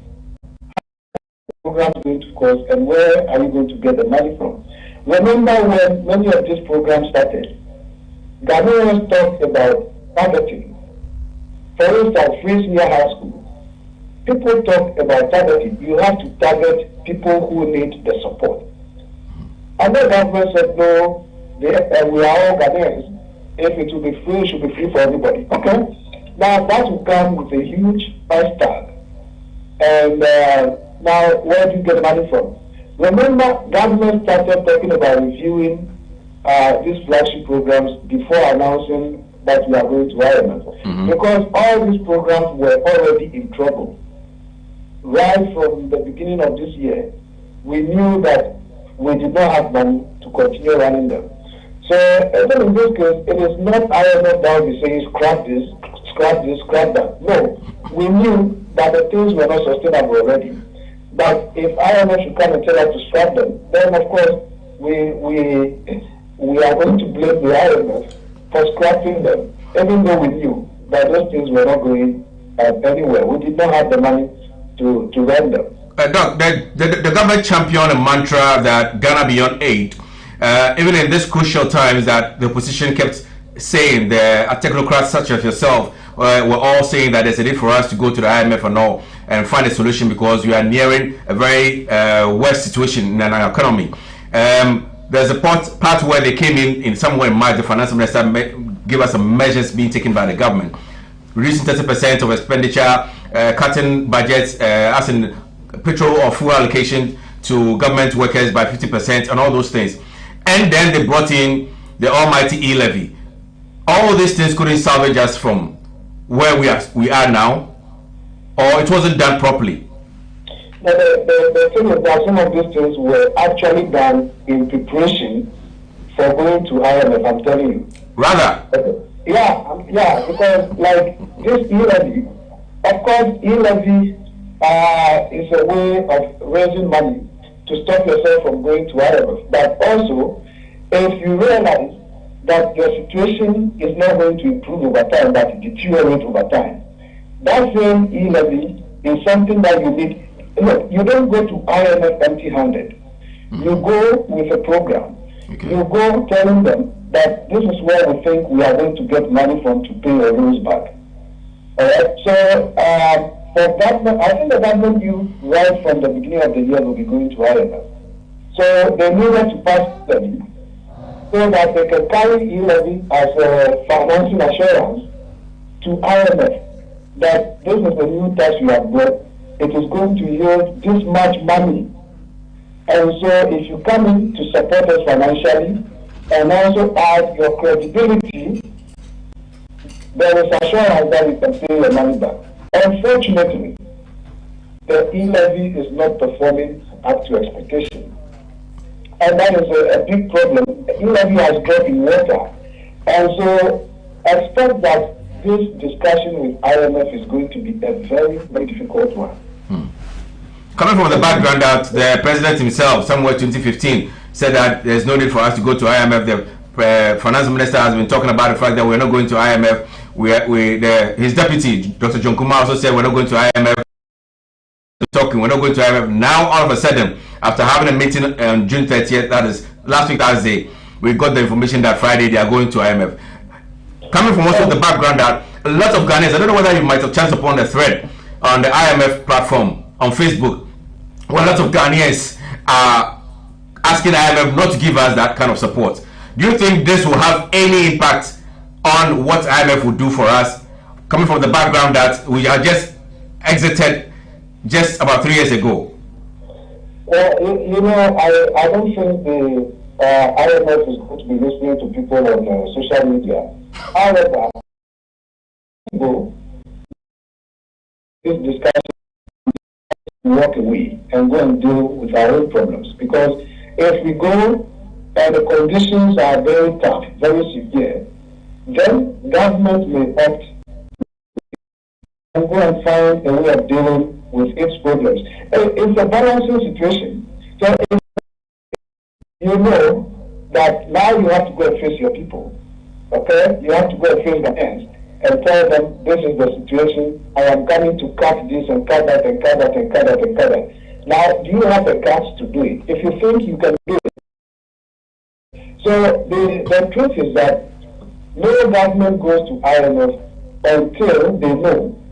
Programs going to cost, and where are you going to get the money from? Remember when many of these programs started, Ghanaians talked about targeting. For instance, free senior high school. People talk about targeting. You have to target people who need the support. And the government said, no, we are all Ghanaians. If it will be free, it should be free for everybody. Okay? Now that will come with a huge price tag. And now, where do you get money from? Remember, government started talking about reviewing these flagship programs before announcing that we are going to IMF. Because all these programs were already in trouble. Right from the beginning of this year, we knew that we did not have money to continue running them. So, even in this case, it is not IMF that will be saying scrap this, scrap that. No, we knew that the things were not sustainable already. But if IMF should come and tell us to scrap them, then of course we are going to blame the IMF for scrapping them, even though we knew that those things were not going anywhere. We did not have the money to run them. Doc, the government championed a mantra that Ghana beyond aid, even in this crucial times that the opposition kept saying, the technocrats such as yourself were all saying that there's a need for us to go to the IMF and all and find a solution because we are nearing a very worse situation in our economy. There's a part where they came in somewhere in March, the finance minister gave us some measures being taken by the government, reducing 30% of expenditure, cutting budgets, as in petrol or fuel allocation to government workers by 50% and all those things. And then they brought in the almighty e-levy. All these things couldn't salvage us from where we are now, or it wasn't done properly. Now, the thing is that some of these things were actually done in preparation for going to IMF, I'm telling you. Rather? Yeah, because like this e-levy, of course, e-levy is a way of raising money to stop yourself from going to IMF. But also, if you realize that your situation is not going to improve over time, that it deteriorates over time, that same e-levy is something that you need. Look, you don't go to IMF empty-handed. You go with a program. Okay. You go telling them that this is where we think we are going to get money from to pay your loans back. All right. So for government, I think the government knew right from the beginning of the year will be going to IMF. So they needed to pass levy so that they can carry e-levy as a financing assurance to IMF that this is the new tax you have brought. It is going to yield this much money. And so if you come in to support us financially, and also add your credibility, there is assurance that you can pay your money back. Unfortunately, the e-levy is not performing up to expectation. And that is a big problem. The e-levy has dropped in water. And so expect that this discussion with IMF is going to be a very, very difficult one. Coming from the background that the president himself, somewhere 2015, said that there's no need for us to go to IMF. The finance minister has been talking about the fact that we're not going to IMF. His deputy, Dr. John Kumar, also said we're not going to IMF. We're not going to IMF. Now, all of a sudden, after having a meeting on June 30th, that is last week Thursday, we got the information that Friday they are going to IMF. Coming from also the background that a lot of Ghanaians, I don't know whether you might have chanced upon the thread on the IMF platform on Facebook, where a lot of Ghanaians are asking IMF not to give us that kind of support. Do you think this will have any impact on what IMF will do for us, coming from the background that we are just exited just about 3 years ago? Well, I don't think the IMF is going to be listening to people on social media. However, this discussion walk away and go and deal with our own problems. Because if we go and the conditions are very tough, very severe, then government may opt and go and find a way of dealing with its problems. It's a balancing situation. So if you know that now you have to go and face your people, okay? You have to go and face the ends and tell them this is the situation. I am coming to cut this and cut that and cut that and cut that and cut that. Now, do you have the guts to do it? If you think you can do it. So the truth is that no government goes to IMF until they know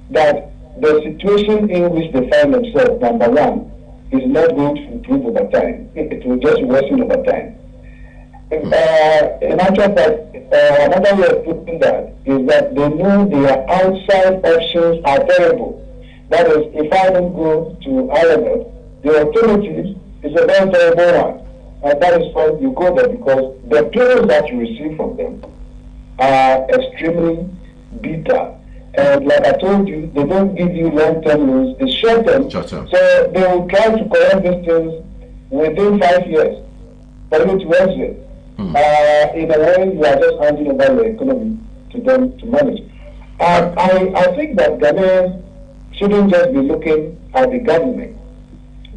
that the situation in which they find themselves, number one, is not going to improve over time. It will just worsen over time. In actual fact, another way of putting that is that they know their outside options are terrible. That is, if I don't go to IMF, the alternative is a very terrible one. And that is why you go there, because the payments that you receive from them are extremely bitter. And like I told you, they don't give you long-term loans, it's short-term. So they will try to correct these things within 5 years for you to exit. In a way, you are just handing over the economy to them to manage. I think that Ghanaians shouldn't just be looking at the government.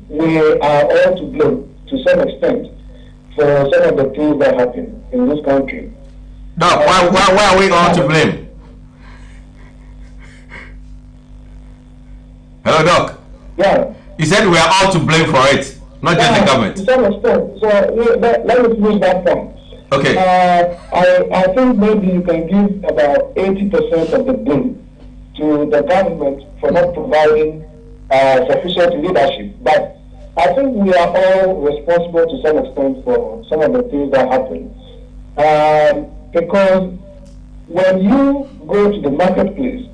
We are all to blame to some extent for some of the things that happen in this country. Doc, why are we all to blame? Hello, Doc. Yeah. You said we are all to blame for it, not just the government. To some extent. So let me finish that point. Okay. I think maybe you can give about 80% of the blame to the government for not providing sufficient leadership. But I think we are all responsible to some extent for some of the things that happen. Because when you go to the marketplace,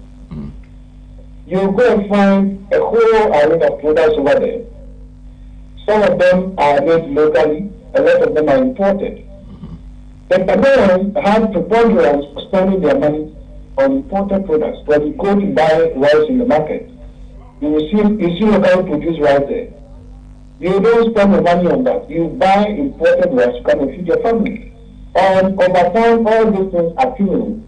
you go and find a whole array of products over there. Some of them are made locally, a lot of them are imported. The Ghanaians have preponderance of spending their money on imported products. When you go to buy rice in the market, you see locally produced rice there. You don't spend your money on that. You buy imported rice to come and feed your family. And over time, all these things accumulate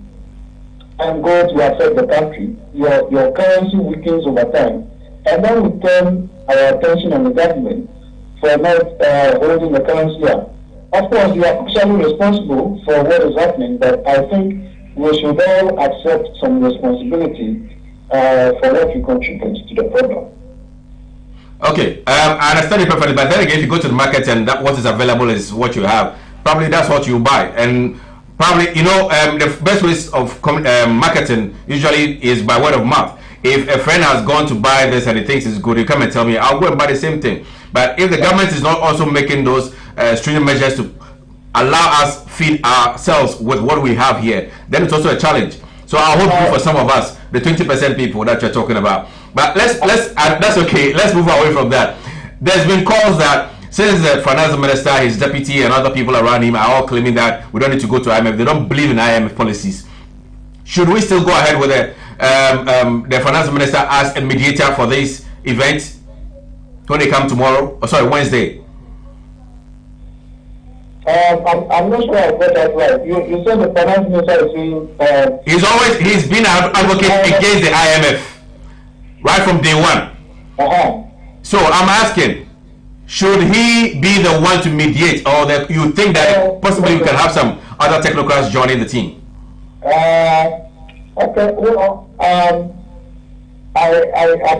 and go to affect the country. Your currency weakens over time. And then we turn our attention on the government for not holding the currency up. Of course, you are actually responsible for what is happening, but I think we should all accept some responsibility for what we contribute to the problem. Okay, I understand it perfectly, but then again, if you go to the market and what is available is what you have, probably that's what you buy. And probably, the best ways of marketing usually is by word of mouth. If a friend has gone to buy this and he thinks it's good, you come and tell me, I'll go and buy the same thing. But if the government is not also making those stringent measures to allow us feed ourselves with what we have here, then it's also a challenge. So I hope for some of us, the 20% people that you're talking about. But that's okay. Let's move away from that. There's been calls that since the finance minister, his deputy, and other people around him are all claiming that we don't need to go to IMF, they don't believe in IMF policies. Should we still go ahead with the finance minister as a mediator for this event when they come tomorrow? Oh, sorry, Wednesday. I'm not sure I got that right. You said the finance minister is saying he's been an advocate against the IMF right from day one. So I'm asking, should he be the one to mediate, or that you think that possibly we can have some other technocrats joining the team? Okay, well, I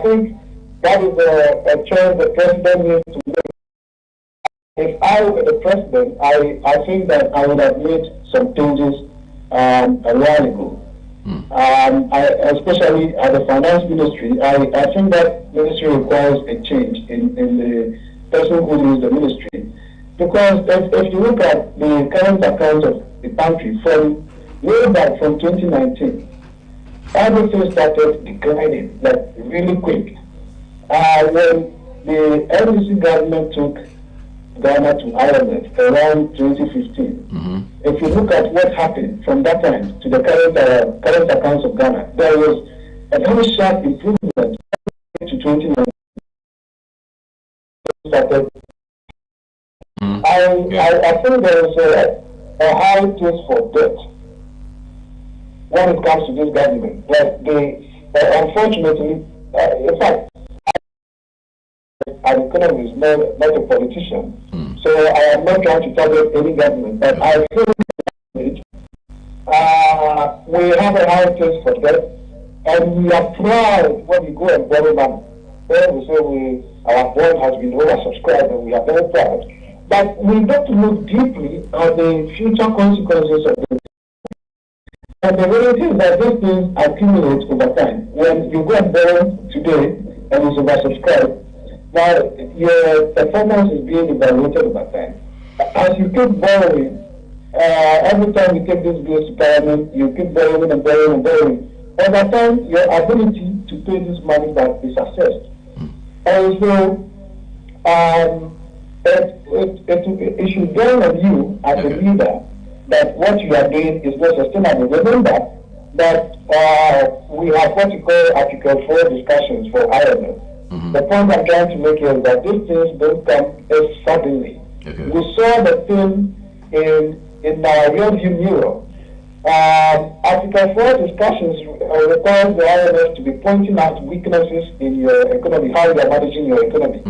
think that is a choice the president needs to make. If I were the president, I think that I would have made some changes a while ago. Especially at the finance ministry, I think that ministry requires a change in the person who leads the ministry. Because if you look at the current account of the country from way back from 2019, everything started declining, like really quick. When the NDC government took Ghana to IMF around 2015, if you look at what happened from that time to the current accounts of Ghana, there was a very sharp improvement to 2019. Started. I think there is a high case for debt when it comes to this government. That they, unfortunately, in fact, an economist, not a politician. So I am not trying to target any government, but I feel we have a high case for debt, and we are proud when we go and borrow money. When we say our bond has been oversubscribed, and we are very proud. But we got to look deeply at the future consequences of this. And the reality is that these things accumulate over time. When you go and borrow today and it's oversubscribed, now your performance is being evaluated over time. As you keep borrowing, every time you take this bills to parliament, you keep borrowing and borrowing and borrowing. Over time, your ability to pay this money back is assessed. And so, it should dawn on you as a leader that what you are doing is not sustainable. Remember that we have what we call Article 4 discussions for IMF. The point I'm trying to make here is that these things don't come as suddenly. We saw the thing in our rearview mirror. Article 4 discussions requires the IMF to be pointing out weaknesses in your economy, how you are managing your economy.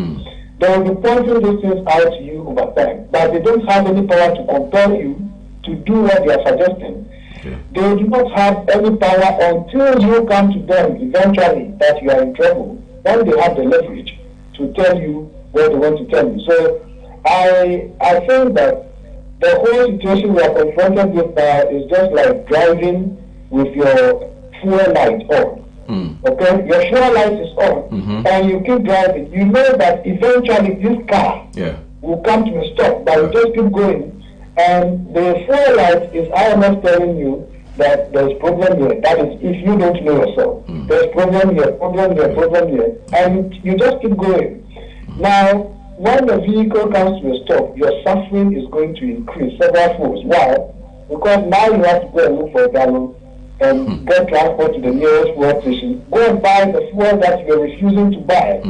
They will be pointing these things out to you over time, but they don't have any power to compel you to do what they are suggesting. They do not have any power until you come to them eventually that you are in trouble. Then they have the leverage to tell you what they want to tell you. So I think that the whole situation we are confronted with now is just like driving with your fuel light on. Okay, your fuel light is on, and you keep driving. You know that eventually this car will come to a stop, but you just keep going. And the fuel light is IMF telling you that there's problem here. That is, if you don't know yourself, there's problem here, problem here, problem here, and you just keep going. Now, when the vehicle comes to a stop, your suffering is going to increase several folds. Why? Because now you have to go and look for a gallon and get transport to the nearest fuel station. Go and buy the fuel that you're refusing to buy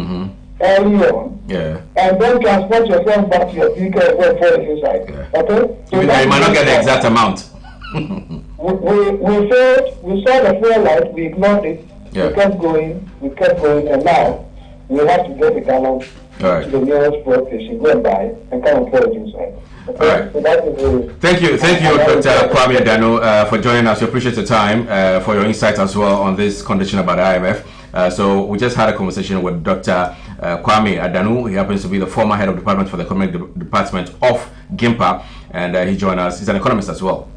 early on, and then transport yourself back to your vehicle and go and pour it inside. Okay? So you might not get the exact amount. we failed, we saw the fuel light, we ignored it, we kept going, and now we have to get the gallon to the nearest fuel station, go and buy it, and come and pour it inside. Okay? All right. So that is thank you, Dr. Kwame Adano, for joining us. We appreciate the time, for your insights as well on this condition about the IMF. So we just had a conversation with Dr. Kwame Adano. He happens to be the former head of department for the economic department of GIMPA, and he joined us. He's an economist as well.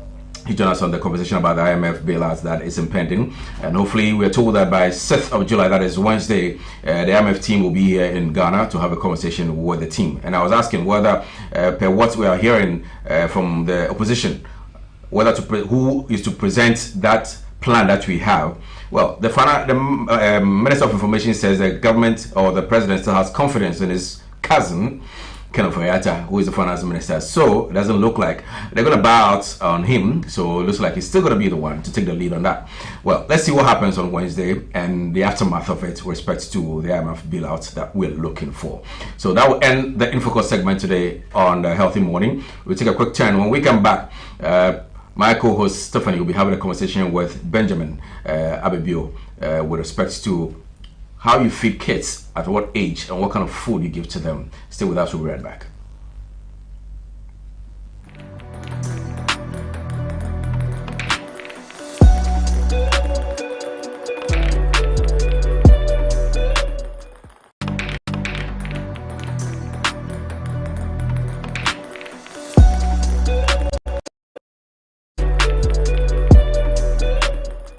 He joined us on the conversation about the IMF bailouts that is impending, and hopefully we are told that by 6th of July, that is Wednesday, the IMF team will be here in Ghana to have a conversation with the team. And I was asking whether, per what we are hearing from the opposition, whether who is to present that plan that we have. Well, the Minister of Information says the government or the president still has confidence in his cousin, Ken Ofori-Atta, who is the finance minister. So it doesn't look like they're going to bow out on him. So it looks like he's still going to be the one to take the lead on that. Well, let's see what happens on Wednesday and the aftermath of it with respect to the IMF bailout that we're looking for. So that will end the InfoCourse segment today on the Healthy Morning. We'll take a quick turn. When we come back, my co-host Stephanie will be having a conversation with Benjamin Abebio with respect to how you feed kids, at what age, and what kind of food you give to them. Stay with us, we'll be right back.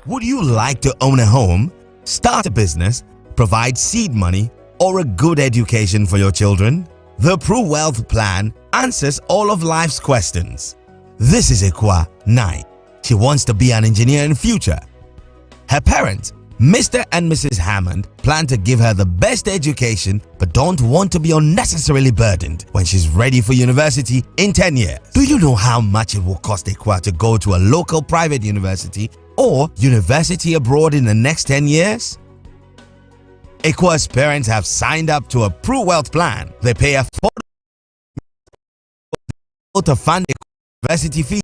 Would you like to own a home, start a business, provide seed money, or a good education for your children? The Pro Wealth Plan answers all of life's questions. This is Ekwa Nai. She wants to be an engineer in future. Her parents, Mr. and Mrs. Hammond, plan to give her the best education but don't want to be unnecessarily burdened when she's ready for university in 10 years. Do you know how much it will cost Ekwa to go to a local private university or university abroad in the next 10 years? Ekwa's parents have signed up to a Pro Wealth Plan. They pay affordable to fund university fees.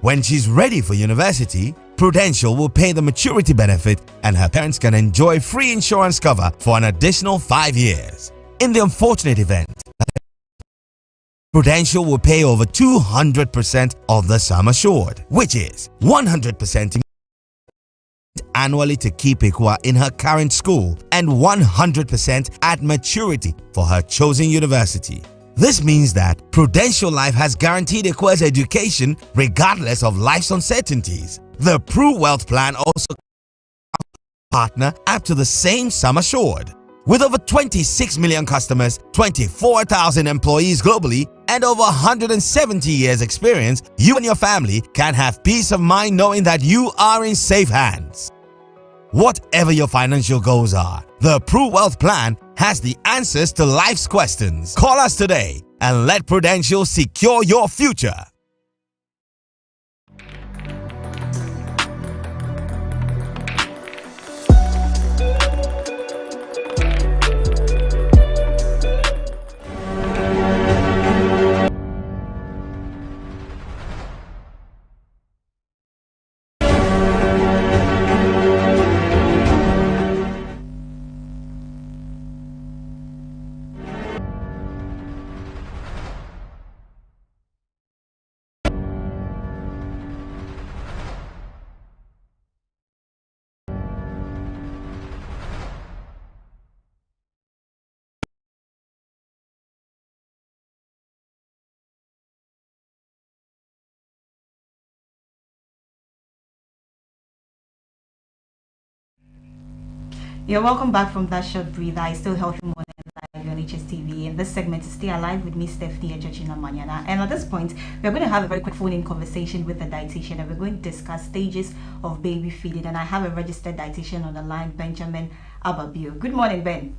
When she's ready for university, Prudential will pay the maturity benefit and her parents can enjoy free insurance cover for an additional 5 years. In the unfortunate event, Prudential will pay over 200% of the sum assured, which is 100% annually to keep Ekwa in her current school and 100% at maturity for her chosen university. This means that Prudential Life has guaranteed Ekwa's education regardless of life's uncertainties. The Pro Wealth Plan also partner up to the same sum assured. With over 26 million customers, 24,000 employees globally, and over 170 years experience, you and your family can have peace of mind knowing that you are in safe hands. Whatever your financial goals are, the Pro Wealth Plan has the answers to life's questions. Call us today and let Prudential secure your future. You're welcome back from that short breather. I still Healthy Morning live on Hstv, and this segment is Stay Alive with me, Stephanie Ejojina Manyana. And at this point, we're going to have a very quick phone-in conversation with the dietitian, and we're going to discuss stages of baby feeding. And I have a registered dietitian on the line, Benjamin Abebio. Good morning, Ben.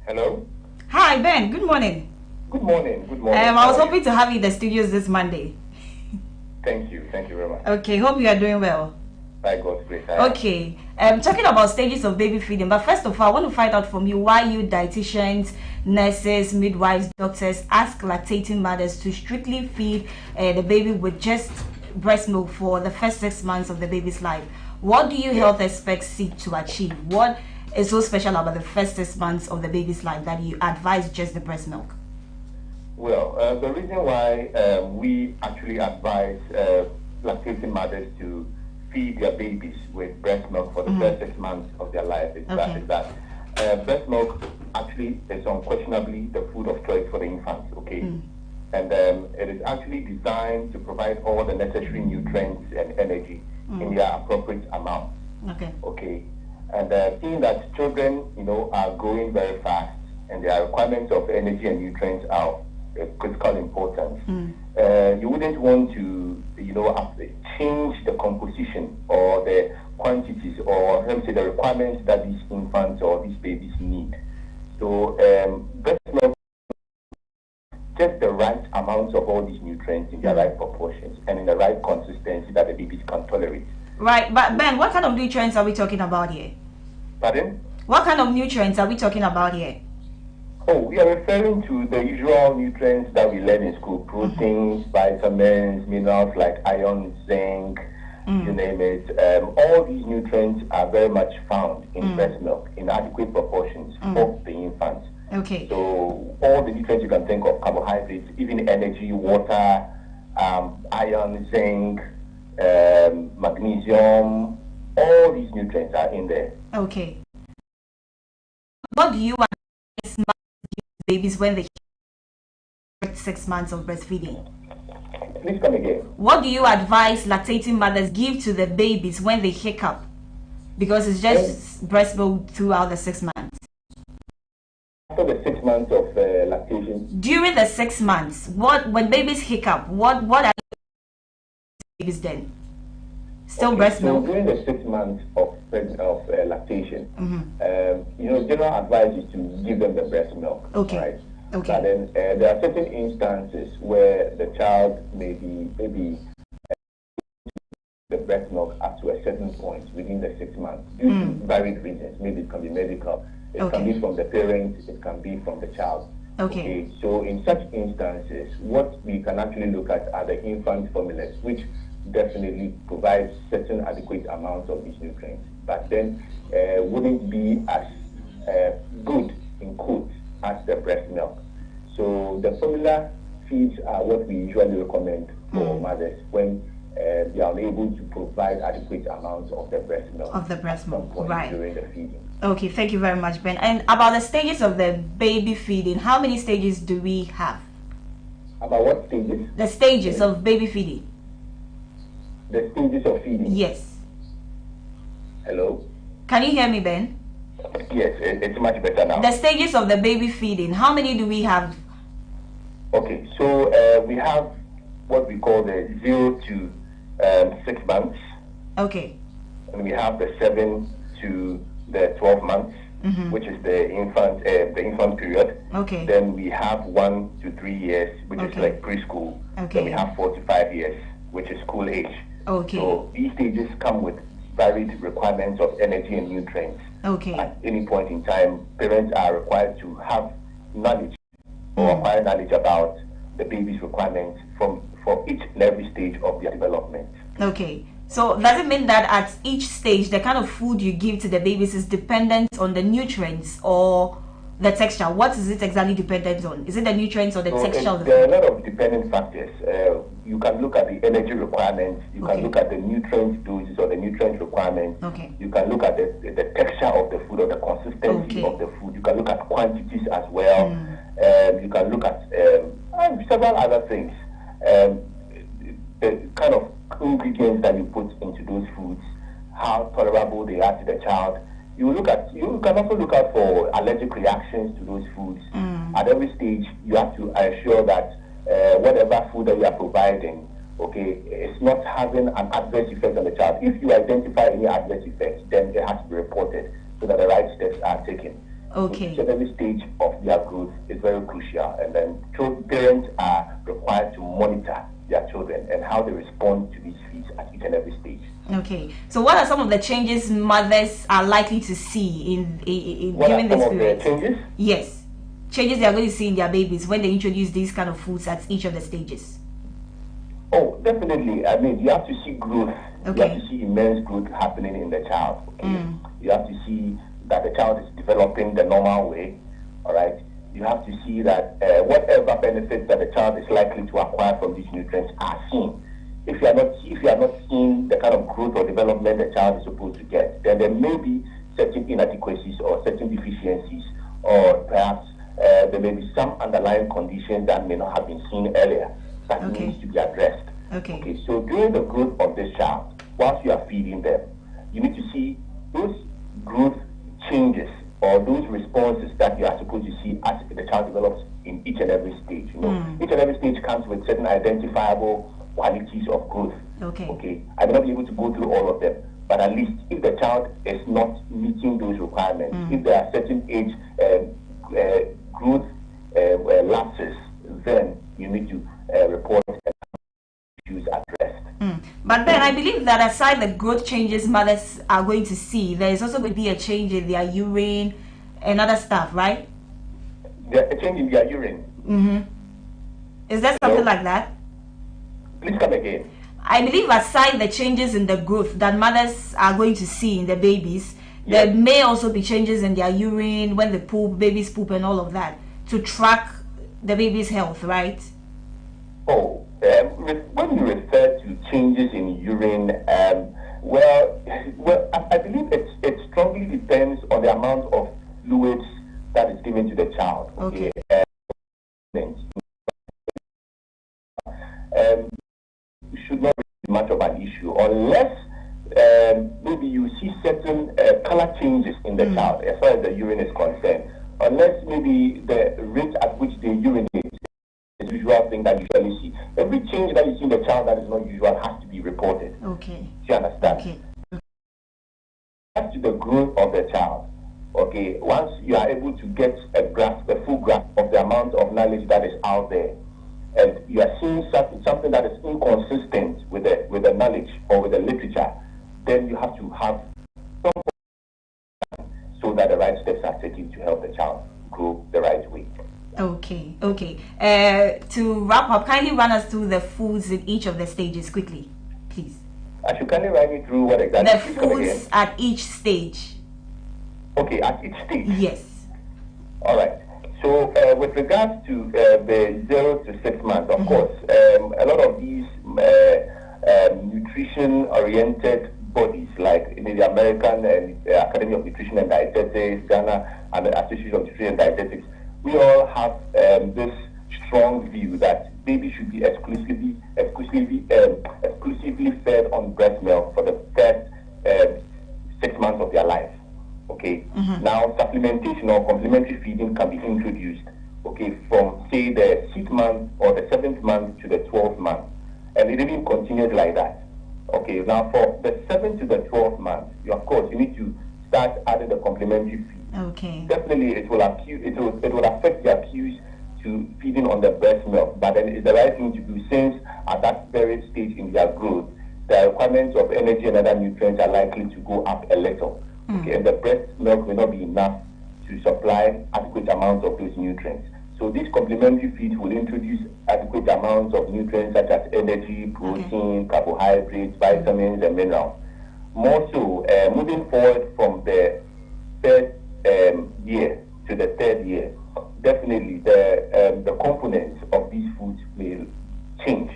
Hello. Hi, Ben. Good morning. Good morning. Good morning. I was hoping to have you in the studios this Monday. Thank you. Thank you very much. Okay. Hope you are doing well. By God's grace. Okay. Talking about stages of baby feeding, but first of all, I want to find out from you why you dietitians, nurses, midwives, doctors ask lactating mothers to strictly feed the baby with just breast milk for the first 6 months of the baby's life. What do you health experts seek to achieve? What is so special about the first 6 months of the baby's life that you advise just the breast milk? Well, the reason why we actually advise lactating mothers to feed their babies with breast milk for the first 6 months of their life is that breast milk actually is unquestionably the food of choice for the infants, okay? And it is actually designed to provide all the necessary nutrients and energy in their appropriate amount. Okay. And seeing that children, are growing very fast and their requirements of energy and nutrients are of critical importance, you wouldn't want to, change the composition or the quantities or let me say the requirements that these infants or these babies need. So proportions and in the right consistency that the babies can tolerate. Right, but Ben, what kind of nutrients are we talking about here? Pardon? What kind of nutrients are we talking about here? Oh, we are referring to the usual nutrients that we learn in school: proteins, vitamins, minerals like iron, zinc, you name it. All these nutrients are very much found in breast milk in adequate proportions for the infants. Okay. So all the nutrients you can think of, carbohydrates, even energy, water, iron, zinc, magnesium, all these nutrients are in there. Okay. What do you advise babies when they hit 6 months of breastfeeding? Please come again. What do you advise lactating mothers give to the babies when they hiccup? Because it's just breast milk throughout the 6 months. After the 6 months of lactation. During the 6 months, when babies hiccup, what are babies then? Still breast milk? So during the 6 months of lactation, general advice is to give them the breast milk. Okay. Right? Okay. But then there are certain instances where the child may be maybe the breast milk up to a certain point within the 6 months due to varied reasons. Maybe it can be medical, it can be from the parents, it can be from the child. Okay. So in such instances, what we can actually look at are the infant formulas, which definitely provide certain adequate amounts of these nutrients, but then wouldn't be as good in quotes as the breast milk. So the formula feeds are what we usually recommend for mothers when they are unable to provide adequate amounts of the breast milk. Right. During the feeding. Okay, thank you very much, Ben. And about the stages of the baby feeding, how many stages do we have? About what stages? The stages of baby feeding. The stages of feeding? Yes. Hello? Can you hear me, Ben? Yes, it's much better now. The stages of the baby feeding, how many do we have? Okay, so we have what we call the 0 to 6 months. Okay. And we have the 7 to the 12 months, which is the infant period. Okay. Then we have 1 to 3 years, which is like preschool. Okay. Then we have 4 to 5 years, which is school age. Okay. So these stages come with varied requirements of energy and nutrients. Okay. At any point in time, parents are required to have knowledge or acquire knowledge about the baby's requirements for each and every stage of their development. Okay. So does it mean that at each stage, the kind of food you give to the babies is dependent on the nutrients or the texture? What is it exactly dependent on? Is it the nutrients or the texture of the There are food? a lot of dependent factors. You can look at the energy requirements. You can look at the nutrient doses or the nutrient requirements. Okay. You can look at the texture of the food or the consistency of the food. You can look at quantities as well. You can look at several other things. The kind of ingredients that you put into those foods, how tolerable they are to the child. You can also look out for allergic reactions to those foods. At every stage, you have to ensure that whatever food that you are providing, it's not having an adverse effect on the child. If you identify any adverse effects, then it has to be reported so that the right steps are taken. Okay. So every stage of their growth is very crucial, and then parents are required to monitor their children and how they respond to these feeds at each and every stage. Okay. So what are some of the changes mothers are likely to see in during this period? The changes? Yes. Changes they are going to see in their babies when they introduce these kind of foods at each of the stages. Oh, definitely. I mean, you have to see growth. You have to see immense growth happening in the child. You have to see that the child is developing the normal way. All right. You have to see that whatever benefits that the child is likely to acquire from these nutrients are seen. If you are not seeing the kind of growth or development the child is supposed to get, then there may be certain inadequacies or certain deficiencies, or perhaps there may be some underlying conditions that may not have been seen earlier that needs to be addressed. Okay. So during the growth of this child, whilst you are feeding them, you need to see those growth changes or those responses that you are supposed to see as the child develops in each and every stage. Each and every stage comes with certain identifiable qualities of growth. Okay. I may not be able to go through all of them, but at least if the child is not meeting those requirements, if there are certain age growth lapses, then you need to report issues addressed. But Ben, I believe that aside the growth changes mothers are going to see, there is also going to be a change in their urine and other stuff, right? A change in their urine. Is there something like that? Please come again. I believe aside the changes in the growth that mothers are going to see in the babies, Yes. there may also be changes in their urine when they poop, babies poop and all of that to track the baby's health, right? Oh, when you refer to changes in urine, well, I believe it strongly depends on the amount of fluids that is given to the child. Okay. Should not be much of an issue unless maybe you see certain color changes in the child as far as the urine is concerned. Unless maybe the rate at which they urinate is the usual thing that you usually see. Every change that you see in the child that is not usual has to be reported. Okay. Do you understand? Okay. As to the growth of the child, okay, once you are able to get a full grasp of the amount of knowledge that is out there, and you are seeing something that is inconsistent with the knowledge or with the literature, then you have to have some so that the right steps are taken to help the child grow the right way. Okay. To wrap up, kindly run us through the foods in each of the stages quickly, please. I should kindly run you through what exactly. The foods at each stage. Okay, at each stage. Yes. All right. So with regards to the 0 to 6 months, of course, a lot of these nutrition-oriented bodies, like the American Academy of Nutrition and Dietetics, Ghana, and the Association of Nutrition and Dietetics, we all have this strong view that babies should be exclusively fed on breast milk for the first 6 months of their life. Okay. Now, supplementation or complementary feeding can be introduced. Okay, from say the 6th month or the 7th month to the 12th month, and it even continues like that. Okay. Now, for the 7th to the 12th month, of course, you need to start adding the complementary feed. Okay. Definitely, it will affect their cues to feeding on the breast milk, but then it's the right thing to do since at that very stage in their growth, the requirements of energy and other nutrients are likely to go up a little. Okay, and the breast milk may not be enough to supply adequate amounts of those nutrients. So these complementary feeds will introduce adequate amounts of nutrients such as energy, protein, carbohydrates, vitamins, and minerals. More so, moving forward from the third year to the 3rd year, definitely the components of these foods may change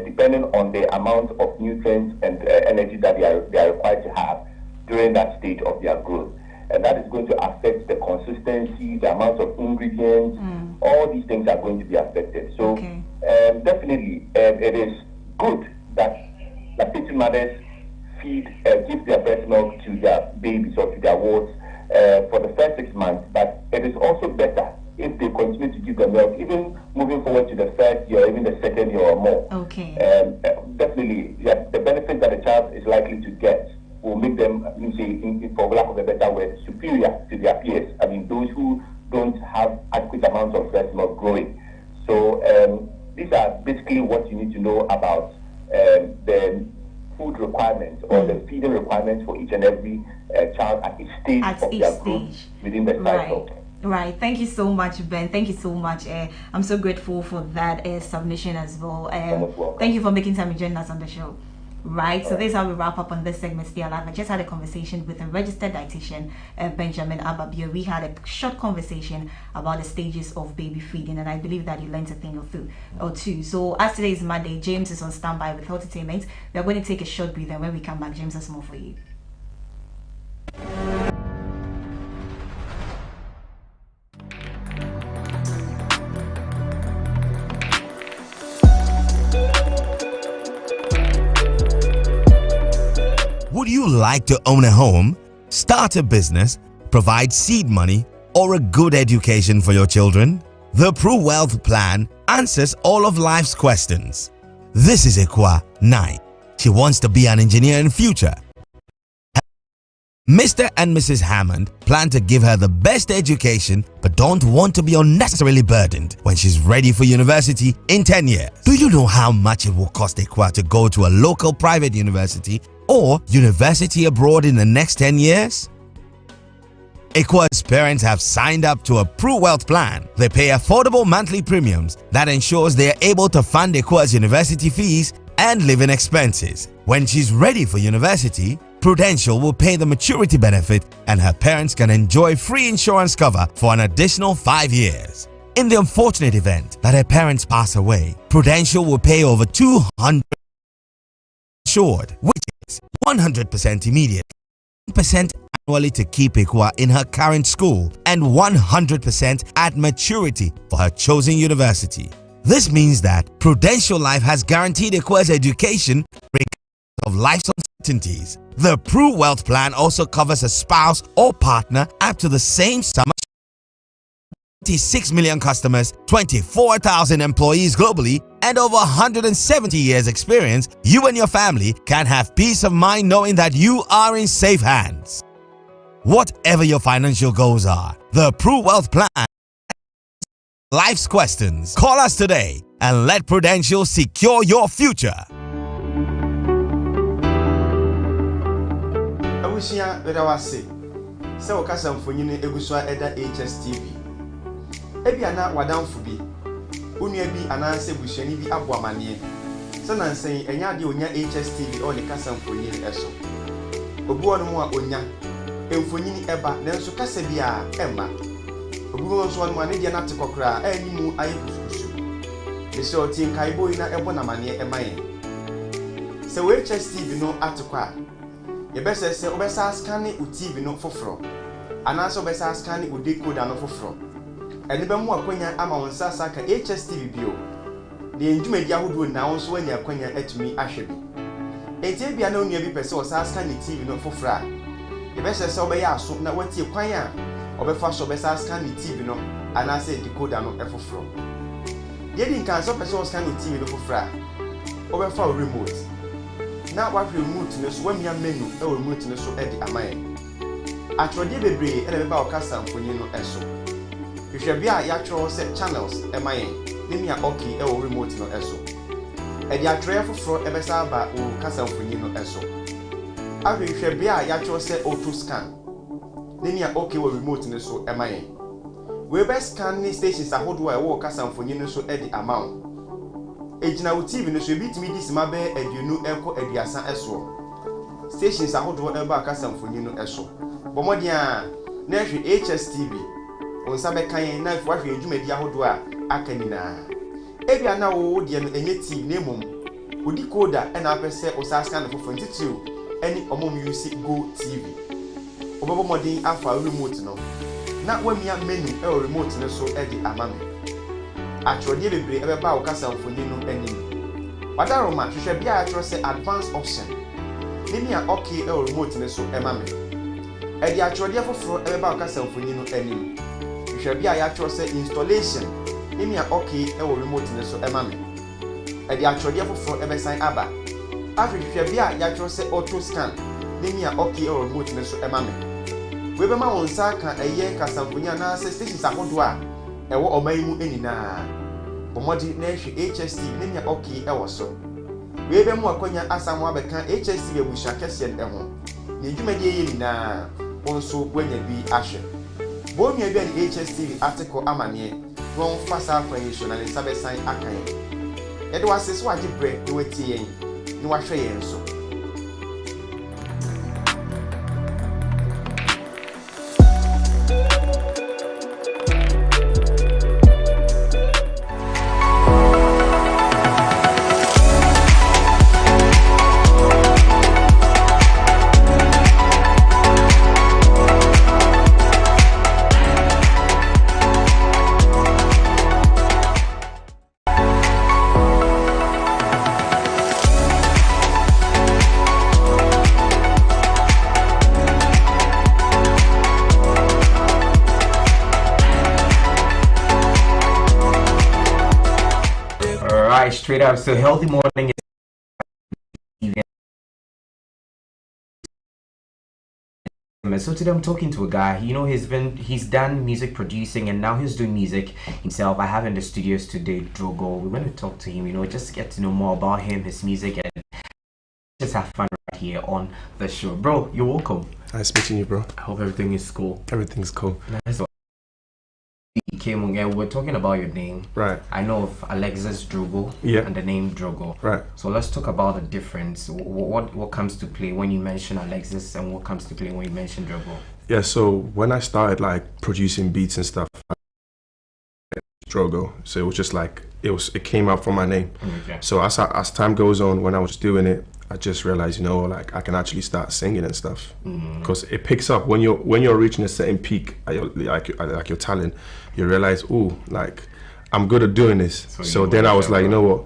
depending on the amount of nutrients and energy that they are required to have during that stage of their growth. And that is going to affect the consistency, the amount of ingredients, all these things are going to be affected. So definitely it is good that lactating mothers give their breast milk to their babies or to their wards for the first 6 months, but it is also better if they continue to give the milk, even moving forward to the 3rd year, even the 2nd year or more. Okay. Definitely, the benefit that a child is likely to get will make them, for lack of a better word, superior to their peers. I mean, those who don't have adequate amounts of breast milk growing. So these are basically what you need to know about the food requirements or the feeding requirements for each and every child at each stage of their growth within the cycle. Right. Thank you so much, Ben. Thank you so much. I'm so grateful for that submission as well. Thank you for making time to join us on the show. Right, so this is how we wrap up on this segment, Stay Alive. I just had a conversation with a registered dietitian, Benjamin Ababio. We had a short conversation about the stages of baby feeding, and I believe that you learned a thing or two. So as today is Monday, James is on standby with entertainment. We are going to take a short breather, and when we come back, James has more for you. Would you like to own a home, start a business, provide seed money, or a good education for your children? The Pro Wealth Plan answers all of life's questions. This is Ekwa Nai. She wants to be an engineer in future. Mr. and Mrs. Hammond plan to give her the best education but don't want to be unnecessarily burdened when she's ready for university in 10 years. Do you know how much it will cost Ekwa to go to a local private university or university abroad in the next 10 years? Ekwa's parents have signed up to a Pru Wealth plan. They pay affordable monthly premiums that ensures they are able to fund Ekwa's university fees and living expenses. When she's ready for university, Prudential will pay the maturity benefit and her parents can enjoy free insurance cover for an additional 5 years. In the unfortunate event that her parents pass away, Prudential will pay over $200 insured, which is 100% immediate, 1% annually to keep Ekwa in her current school, and 100% at maturity for her chosen university. This means that Prudential Life has guaranteed Ekwa's education regardless of life's uncertainties. The Pru Wealth Plan also covers a spouse or partner up to the same sum. 26 million customers, 24,000 employees globally, and over 170 years experience. You and your family can have peace of mind knowing that you are in safe hands. Whatever your financial goals are, the Pru Wealth Plan life's questions. Call us today and let Prudential secure your future. Awusia bedawase. Se okasa mfonyine egusua eda Hstv. Ebia na wadamfo bi. Onua bi ananse busuani bi abo amane. Se nansen enya de onya Hstv o ne kasa mfonyine eso. Obu onu mu a onya mfonyine eba nanso kasa bi a emma. Obu onso onu ma ne de na tekokra animu ayebususu. Bese otin kaibo ina ebo na mane emaye. Se we Hstv no atekwa yebese se obesa scan u TV no foforo ananso obesa scan u decoder no foforo ene be mu akwanya ama wonsa saka Hstv bio de ndwumadi ahodo na wonso anya akwanya atumi ahwe bi enti bia na onua bi pese o sa scan TV no foforo a yebese se obeya aso na watie kwan a obefa so obesa scan TV no ananse decoder no efoforo de din kan so pese o scan TV no foforo a obefa remote na wa remote no so wamia menu e remote no so e di amaye atwode bebre e na be ba okasa mfonyi no eso hwehwe bia ya tro se channels e maye ne mia okay e remote no eso e di atro foforo e be sa ba o kasa mfonyi no eso ahwehwe bia ya tro se auto scan ne mia okay wo remote no so e maye we be scan ni stations ahodo e wo kasa mfonyi no so e di amount ejina wo TV no so ebitimi di sima be aduonu enko aduasa eso stations ahodo e ba kasa mfonyi no eso bomodi a na hwe Hstv onsa be kan na hwe ahwe edwumadi ahodo a akanina ebia na wo de no enye TV na emom odi coder e na apese osaska na fofo ntitiu eni omom use Go TV obobo modin afa remote no na wamia menu e remote no so e di amame atwode bebre ebe ba okasa mfoni no anim wadaroma hwehwe bia atro se advanced option nimia okay e remote ne so emame e di atwode foforo ebe ba okasa mfoni no anim hwehwe bia atro se installation nimia okay e remote ne so emame e di atwode foforo ebe san aba ahwehwe bia atro se auto scan nimia okay e remote ne so emame we be ma wonsa ka eye kasa mfoni na se stations ahodo a ewo omayimu enina bomodi na hwe Hstv nenya okay ewo so we be mu akonya asamu abeka Hstv ebusha kese en ho ne dwumadi enina onso gwanya bi ahwe bonua bi an Hstv article amane won fasa kwanyesho na sabesan akan yede wasese waje bre e wetie yen ni wahwe yen so. Straight up, so healthy morning compliment. So today I'm talking to a guy. You know, he's done music producing and now he's doing music himself. I have in the studios today Drogo. We want to talk to him. You know, just get to know more about him, his music, and just have fun right here on the show, bro. You're welcome. Nice meeting you, bro. I hope everything is cool. Everything's cool. Nice. You came on, we're talking about your name. Right. I know of Alexis Drogo and the name Drogo. Right. So let's talk about the difference. What comes to play when you mention Alexis and what comes to play when you mention Drogo? Yeah, so when I started like producing beats and stuff, Drogo. So it was just like it came out from my name. Okay. So as time goes on, when I was doing it, I just realized, you know, like I can actually start singing and stuff, because it picks up when you're reaching a certain peak, like your talent. You realize, oh, like I'm good at doing this. So then I was like, you know what,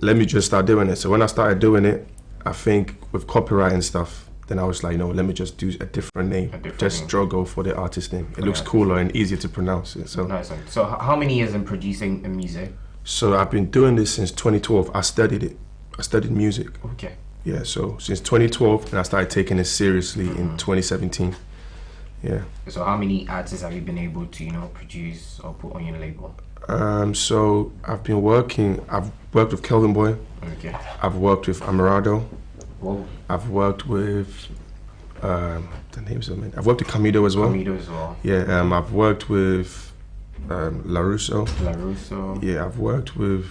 let me just start doing it. So when I started doing it, I think with copyright and stuff, then I was like, you know, let me just do a different name, just Drogo for the artist name. It looks cooler and easier to pronounce it. So nice. So how many years in producing music? So I've been doing this since 2012. I studied it. I studied music. Okay. Yeah, so since 2012, and I started taking it seriously in 2017. Yeah. So how many artists have you been able to, you know, produce or put on your label? So I've worked with Kelvin Boy. Okay. I've worked with Amarado. Whoa. I've worked with the names of them. I've worked with Camido as well. Camido as well. Yeah. I've worked with LaRusso. LaRusso. Yeah. I've worked with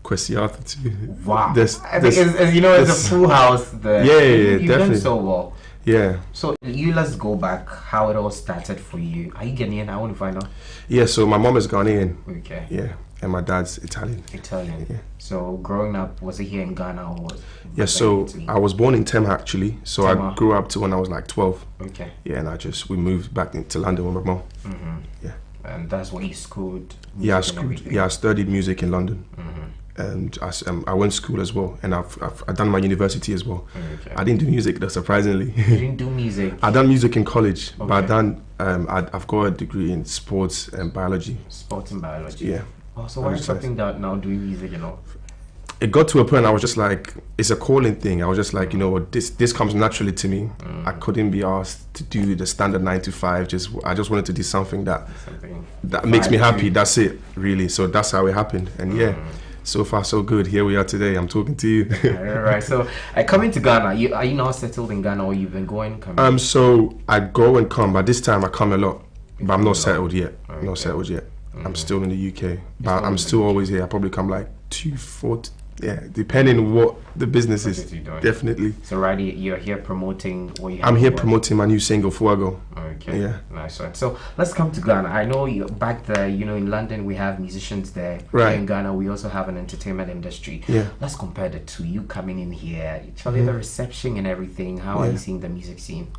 Kwesi Arthur too. Wow. I think as you know, it's a full house there. Yeah, You've definitely. done so well. Yeah. So let's go back how it all started for you. Are you Ghanaian? I want to find out. Yeah, so my mom is Ghanaian. Okay. Yeah. And my dad's Italian. Italian. Yeah. So growing up, was it here in Ghana or Yeah, so I was born in Tema actually. So Tema. I grew up to when I was like 12. Okay. Yeah, and we moved back into London with my mom. Yeah. And that's what you schooled. Yeah, I studied music in London. And I went to school as well, and I've done my university as well. Okay. I didn't do music though, surprisingly. You didn't do music? I done music in college, Okay. but I've got a degree in sports and biology. Sports and biology. Yeah. Oh, so why something that now doing music, you know? It got to a point I was just like, it's a calling thing. I was just like, you know what, this comes naturally to me. I couldn't be asked to do the standard 9 to 5. I just wanted to do something that makes me happy. That's it, really. So that's how it happened. And yeah, so far so good. Here we are today. I'm talking to you. All right. So coming to Ghana, are you now settled in Ghana, or you've been coming? So I go and come, but this time I come a lot. But I'm not settled yet. Okay. Not settled yet. I'm still in the UK, but I'm still always here. I probably come like 2, 4. Yeah, depending on what the business is. Definitely. So Roddy, you're here promoting what you have. I'm here promoting my new single, Fuego. Okay. Yeah. Nice one. So let's come to Ghana. I know you back there, you know, in London we have musicians there. Right. Here in Ghana we also have an entertainment industry. Yeah. Let's compare the two. You coming in here, actually the reception and everything. How are you seeing the music scene?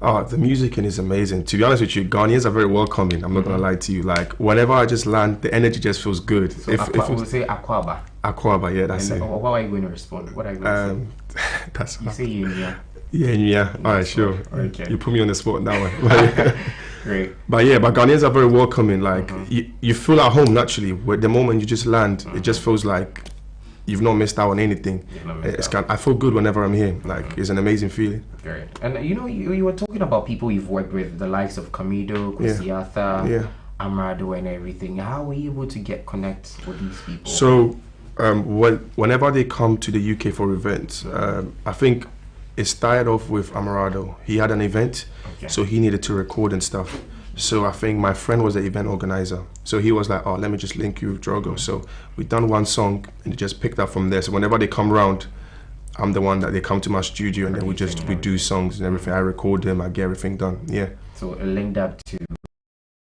Oh, the music is amazing. To be honest with you, Ghanaians are very welcoming. I'm not gonna lie to you. Like whenever I just land, the energy just feels good. So we'll say Akwaba. Akwaba, yeah, that's it. What are you going to respond? What are you going to say? That's you say Yunya. Yeah. All right, sure. Okay. You put me on the spot on that one. Great. But Ghanaians are very welcoming. Like you feel at home naturally. The moment you just land, it just feels like you've not missed out on anything. I feel good whenever I'm here. Like it's an amazing feeling. Great. And you know, you were talking about people you've worked with, the likes of Camido, Kwesi Arthur, Amarado, and everything. How were you able to connect with these people? So whenever they come to the UK for events, I think it started off with Amarado. He had an event, so he needed to record and stuff. So I think my friend was the event organizer. So he was like, oh, let me just link you with Drogo. So we done one song and it just picked up from there. So whenever they come around, I'm the one that they come to my studio and then we do songs and everything. I record them, I get everything done. Yeah. So it linked up to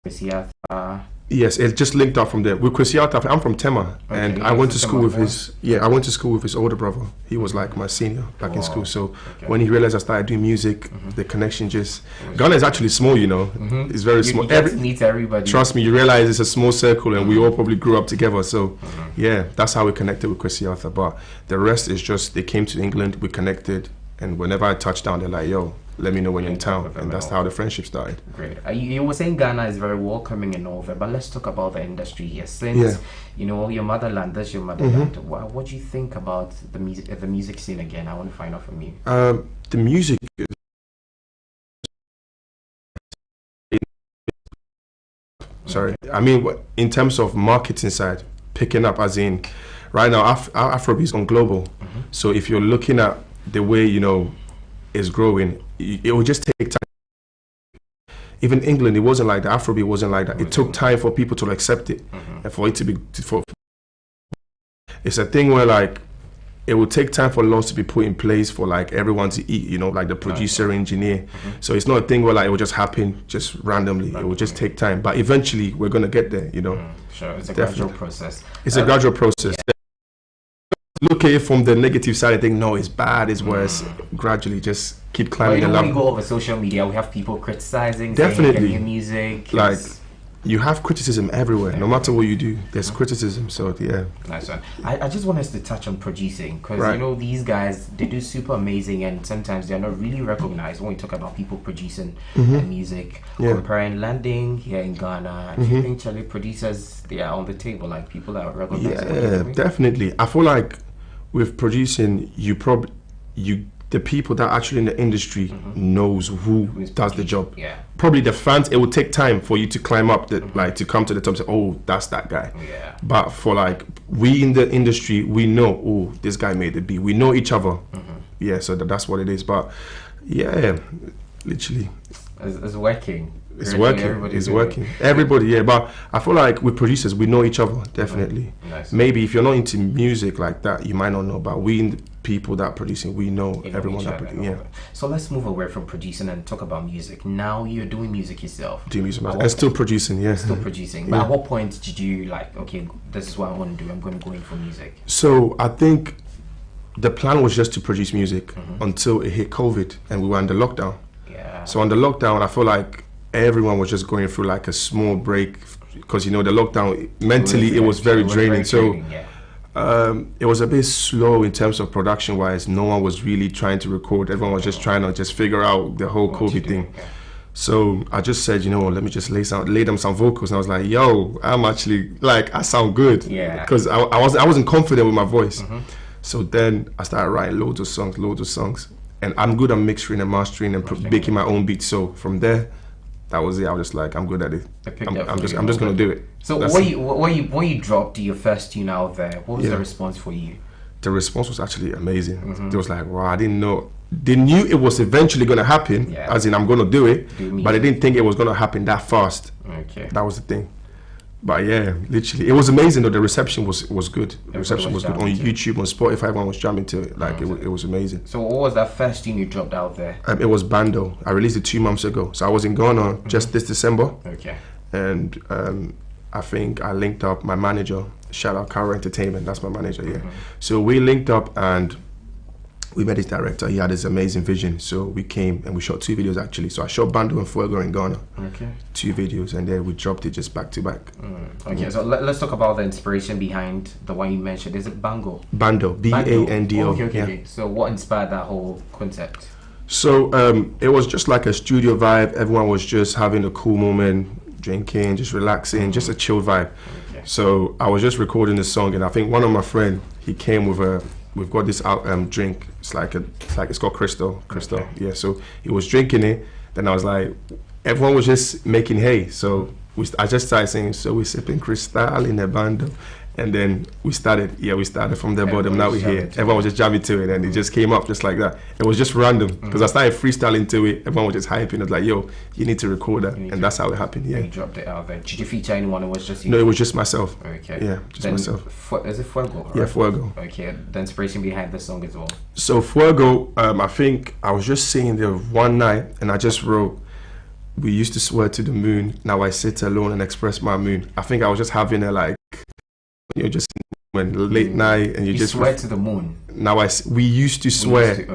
Kwesi Arthur. Yes, it just linked up from there. With Kwesi Arthur, I'm from Tema, and I went to school with I went to school with his older brother. He was like my senior back in school. So when he realized I started doing music, the connection just Ghana is actually small, you know. It's very small. Meet everybody. Trust me, you realize it's a small circle, and we all probably grew up together. So yeah, that's how we connected with Kwesi Arthur. But the rest is just they came to England, we connected, and whenever I touched down, they're like, "Yo, let me know when you're in town," and that's how the friendship started. Great. You were saying Ghana is very welcoming and all that, but let's talk about the industry here. Since you know your motherland, that's your motherland. What do you think about the music scene again? I want to find out from you. The music Sorry. I mean, in terms of marketing side, picking up as in, right now, Afrobeat is on global. So if you're looking at the way, you know, it's growing, it will just take time. Even England, it wasn't like that. Afrobeat wasn't like that. It took time for people to accept it and for it to be, it's a thing where like, it will take time for laws to be put in place for like everyone to eat, you know, like the producer, engineer. So it's not a thing where like it will just happen just randomly. It will just take time. But eventually we're going to get there, you know. Sure, it's a gradual process. It's a gradual process. Look at it from the negative side. I think, no, it's bad, it's worse. Gradually just keep climbing the level. ladder. When we go over social media, we have people criticizing, definitely, saying, music. Like, you have criticism everywhere. No matter what you do, there's criticism. So yeah. Nice one. I just want us to touch on producing, because you know these guys, they do super amazing, and sometimes they're not really recognized when we talk about people producing music. Comparing landing here in Ghana, and you think Charlie producers, they are on the table, like people are recognized. Yeah, definitely. I feel like with producing, the people that are actually in the industry knows who does the job. Yeah. Probably the fans, it will take time for you to climb up, like to come to the top and say, oh, that's that guy. Yeah. But for like, we in the industry, we know, oh, this guy made the beat. We know each other. Yeah, so that's what it is. But yeah, literally. It's working. It's working. It's working. Everybody, yeah. But I feel like with producers, we know each other, definitely. Nice. Maybe if you're not into music like that, you might not know. But we, the people that are producing, we know everyone that produces. Yeah. So let's move away from producing and talk about music. Now you're doing music yourself. Doing music myself. And still producing, yeah. Still producing. But at what point did you like, okay, this is what I want to do. I'm going to go in for music. So I think the plan was just to produce music until it hit COVID and we were under lockdown. Yeah. So under lockdown, I feel like everyone was just going through like a small break because, you know, the lockdown, mentally it was very draining. So it was a bit slow in terms of production wise. No one was really trying to record. Everyone was just trying to just figure out the whole COVID thing. Yeah. So I just said, you know, let me just lay them some vocals. And I was like, yo, I'm actually like, I sound good. Yeah. Because I wasn't confident with my voice. So then I started writing loads of songs. And I'm good at mixing and mastering and making my own beats. So from there, that was it. I was just like, I'm good at it. I'm just gonna do it. So when you dropped your first tune out there, what was the response for you? The response was actually amazing. It was like, wow, I didn't know. They knew it was eventually gonna happen, as in I'm gonna do it, but I didn't think it was gonna happen that fast. Okay. That was the thing. But yeah, literally, it was amazing though. The reception was good. The reception was good on YouTube, on Spotify. Everyone was jamming to it. Like it was amazing. So what was that first tune you dropped out there? It was Bando. I released it 2 months ago. So I was in Ghana just this December. Okay. And I think I linked up my manager. Shout out Cara Entertainment. That's my manager. Yeah. So we linked up and we met his director. He had this amazing vision. So we came and we shot 2 videos actually. So I shot Bando and Fuego in Ghana. Okay. 2 videos and then we dropped it just back to back. Okay, so let's talk about the inspiration behind the one you mentioned. Is it Bando? Bando, B-A-N-D-O. Okay. So what inspired that whole concept? So it was just like a studio vibe. Everyone was just having a cool moment, drinking, just relaxing, just a chill vibe. Okay. So I was just recording the song and I think one of my friends, he came with we've got this drink. It's called Crystal. Okay. Yeah. So he was drinking it. Then I was like, everyone was just making hay. So I just started saying, so we're sipping Crystal in a Bando. And then we started from the bottom. Now we're here. Everyone was just jamming to it, and it just came up just like that. It was just random because I started freestyling to it. Everyone was just hyping. It was like, yo, you need to record that, and that's how it happened. Yeah. You dropped it out there. Did you feature anyone? It was just you? No, it was just myself. Okay. Yeah, just myself. Is it Fuego? Right? Yeah, Fuego. Okay. The inspiration behind the song as well. So Fuego, I think I was just sitting there one night, and I just wrote, "We used to swear to the moon. Now I sit alone and express my moon." I think I was just having a like. You're just when late night and you just swear to the moon. Now we used to swear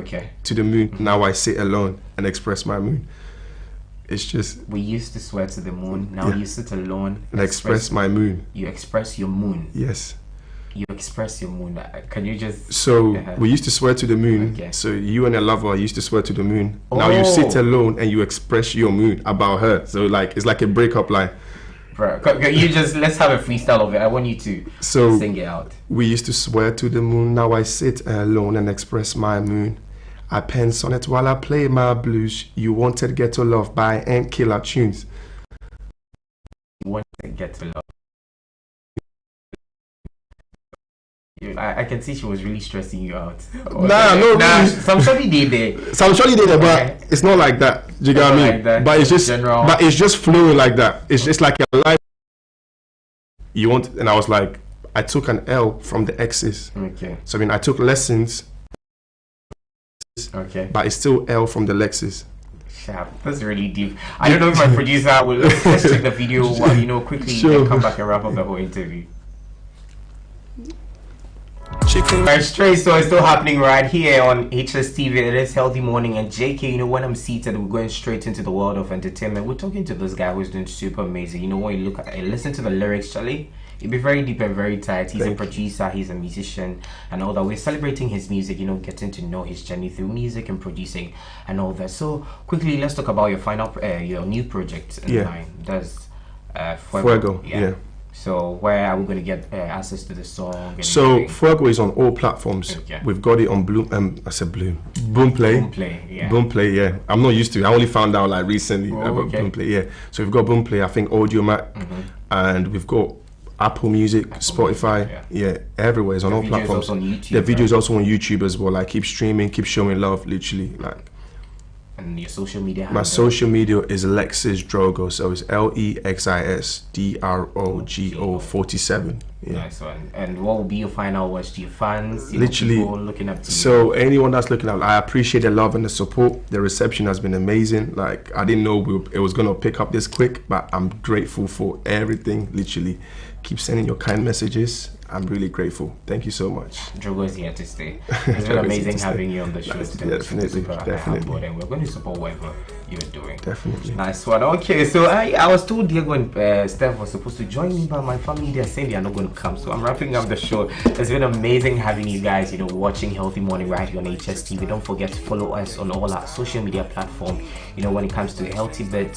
to the moon. Now I sit alone and express my moon. It's just we used to swear to the moon. Now you sit alone and express my moon. You express your moon. Yes. You express your moon. Can you just? So we used to swear to the moon. Okay. So you and a lover used to swear to the moon. Now you sit alone and you express your moon about her. So like it's like a breakup line. Bro, you just let's have a freestyle of it. I want you to sing it out. We used to swear to the moon. Now I sit alone and express my moon. I pen sonnet while I play my blues. You wanted ghetto love by and killer tunes. want to get to love. I can see she was really stressing you out. Some surely did there. Some surely did there, but it's not like that. Do you get what I mean? Like that, but it's just general. but it's just flowing like that. It's just like your life. You want, and I was like, I took an L from the exes. Okay. So I mean, I took lessons. Okay. But it's still L from the Lexus. Sharp. That's really deep. I don't know if my producer will let's check the video while quickly Sure. and come back and wrap up the whole interview. Right, straight, so it's still happening right here on Hstv. It is Healthy Morning, and JK, when I'm seated, we're going straight into the world of entertainment. We're talking to this guy who's doing super amazing. When you look at listen to the lyrics, Charlie, it'd be very deep and very tight. He's a producer, he's a musician, and all that. We're celebrating his music, getting to know his journey through music and producing and all that. So quickly, let's talk about your new project in line. That's Fuego. Yeah. So where are we going to get access to the song? So Fuego is on all platforms. Okay. We've got it on Boomplay. Boomplay, yeah. Boomplay, yeah. I'm not used to it. I only found out like recently about okay. Boomplay, yeah. So we've got Boomplay, I think Audiomack, and we've got Apple Music, Spotify, yeah, everywhere. It's on all platforms. Also on YouTube, the video is also on YouTube as well. Like, keep streaming, keep showing love, literally. Like, and your social media. My social media is Lexis Drogo, so it's LEXISDROGO 47. Yeah. Nice one. And what will be your final words to your fans? Literally, people looking up to you? So anyone that's looking up, I appreciate the love and the support. The reception has been amazing. Like, I didn't know it was gonna pick up this quick, but I'm grateful for everything. Literally, keep sending your kind messages. I'm really grateful. Thank you so much. Drogo is here to stay. It's been amazing having you on the show. Definitely. And we're going to support whatever you're doing. Definitely. Nice one. Okay, so I was told Diego and Steph was supposed to join me, but my family, they're saying they are not going to come. So I'm wrapping up the show. It's been amazing having you guys, watching Healthy Morning right here on Hstv. Don't forget to follow us on all our social media platforms. When it comes to Healthy Bits,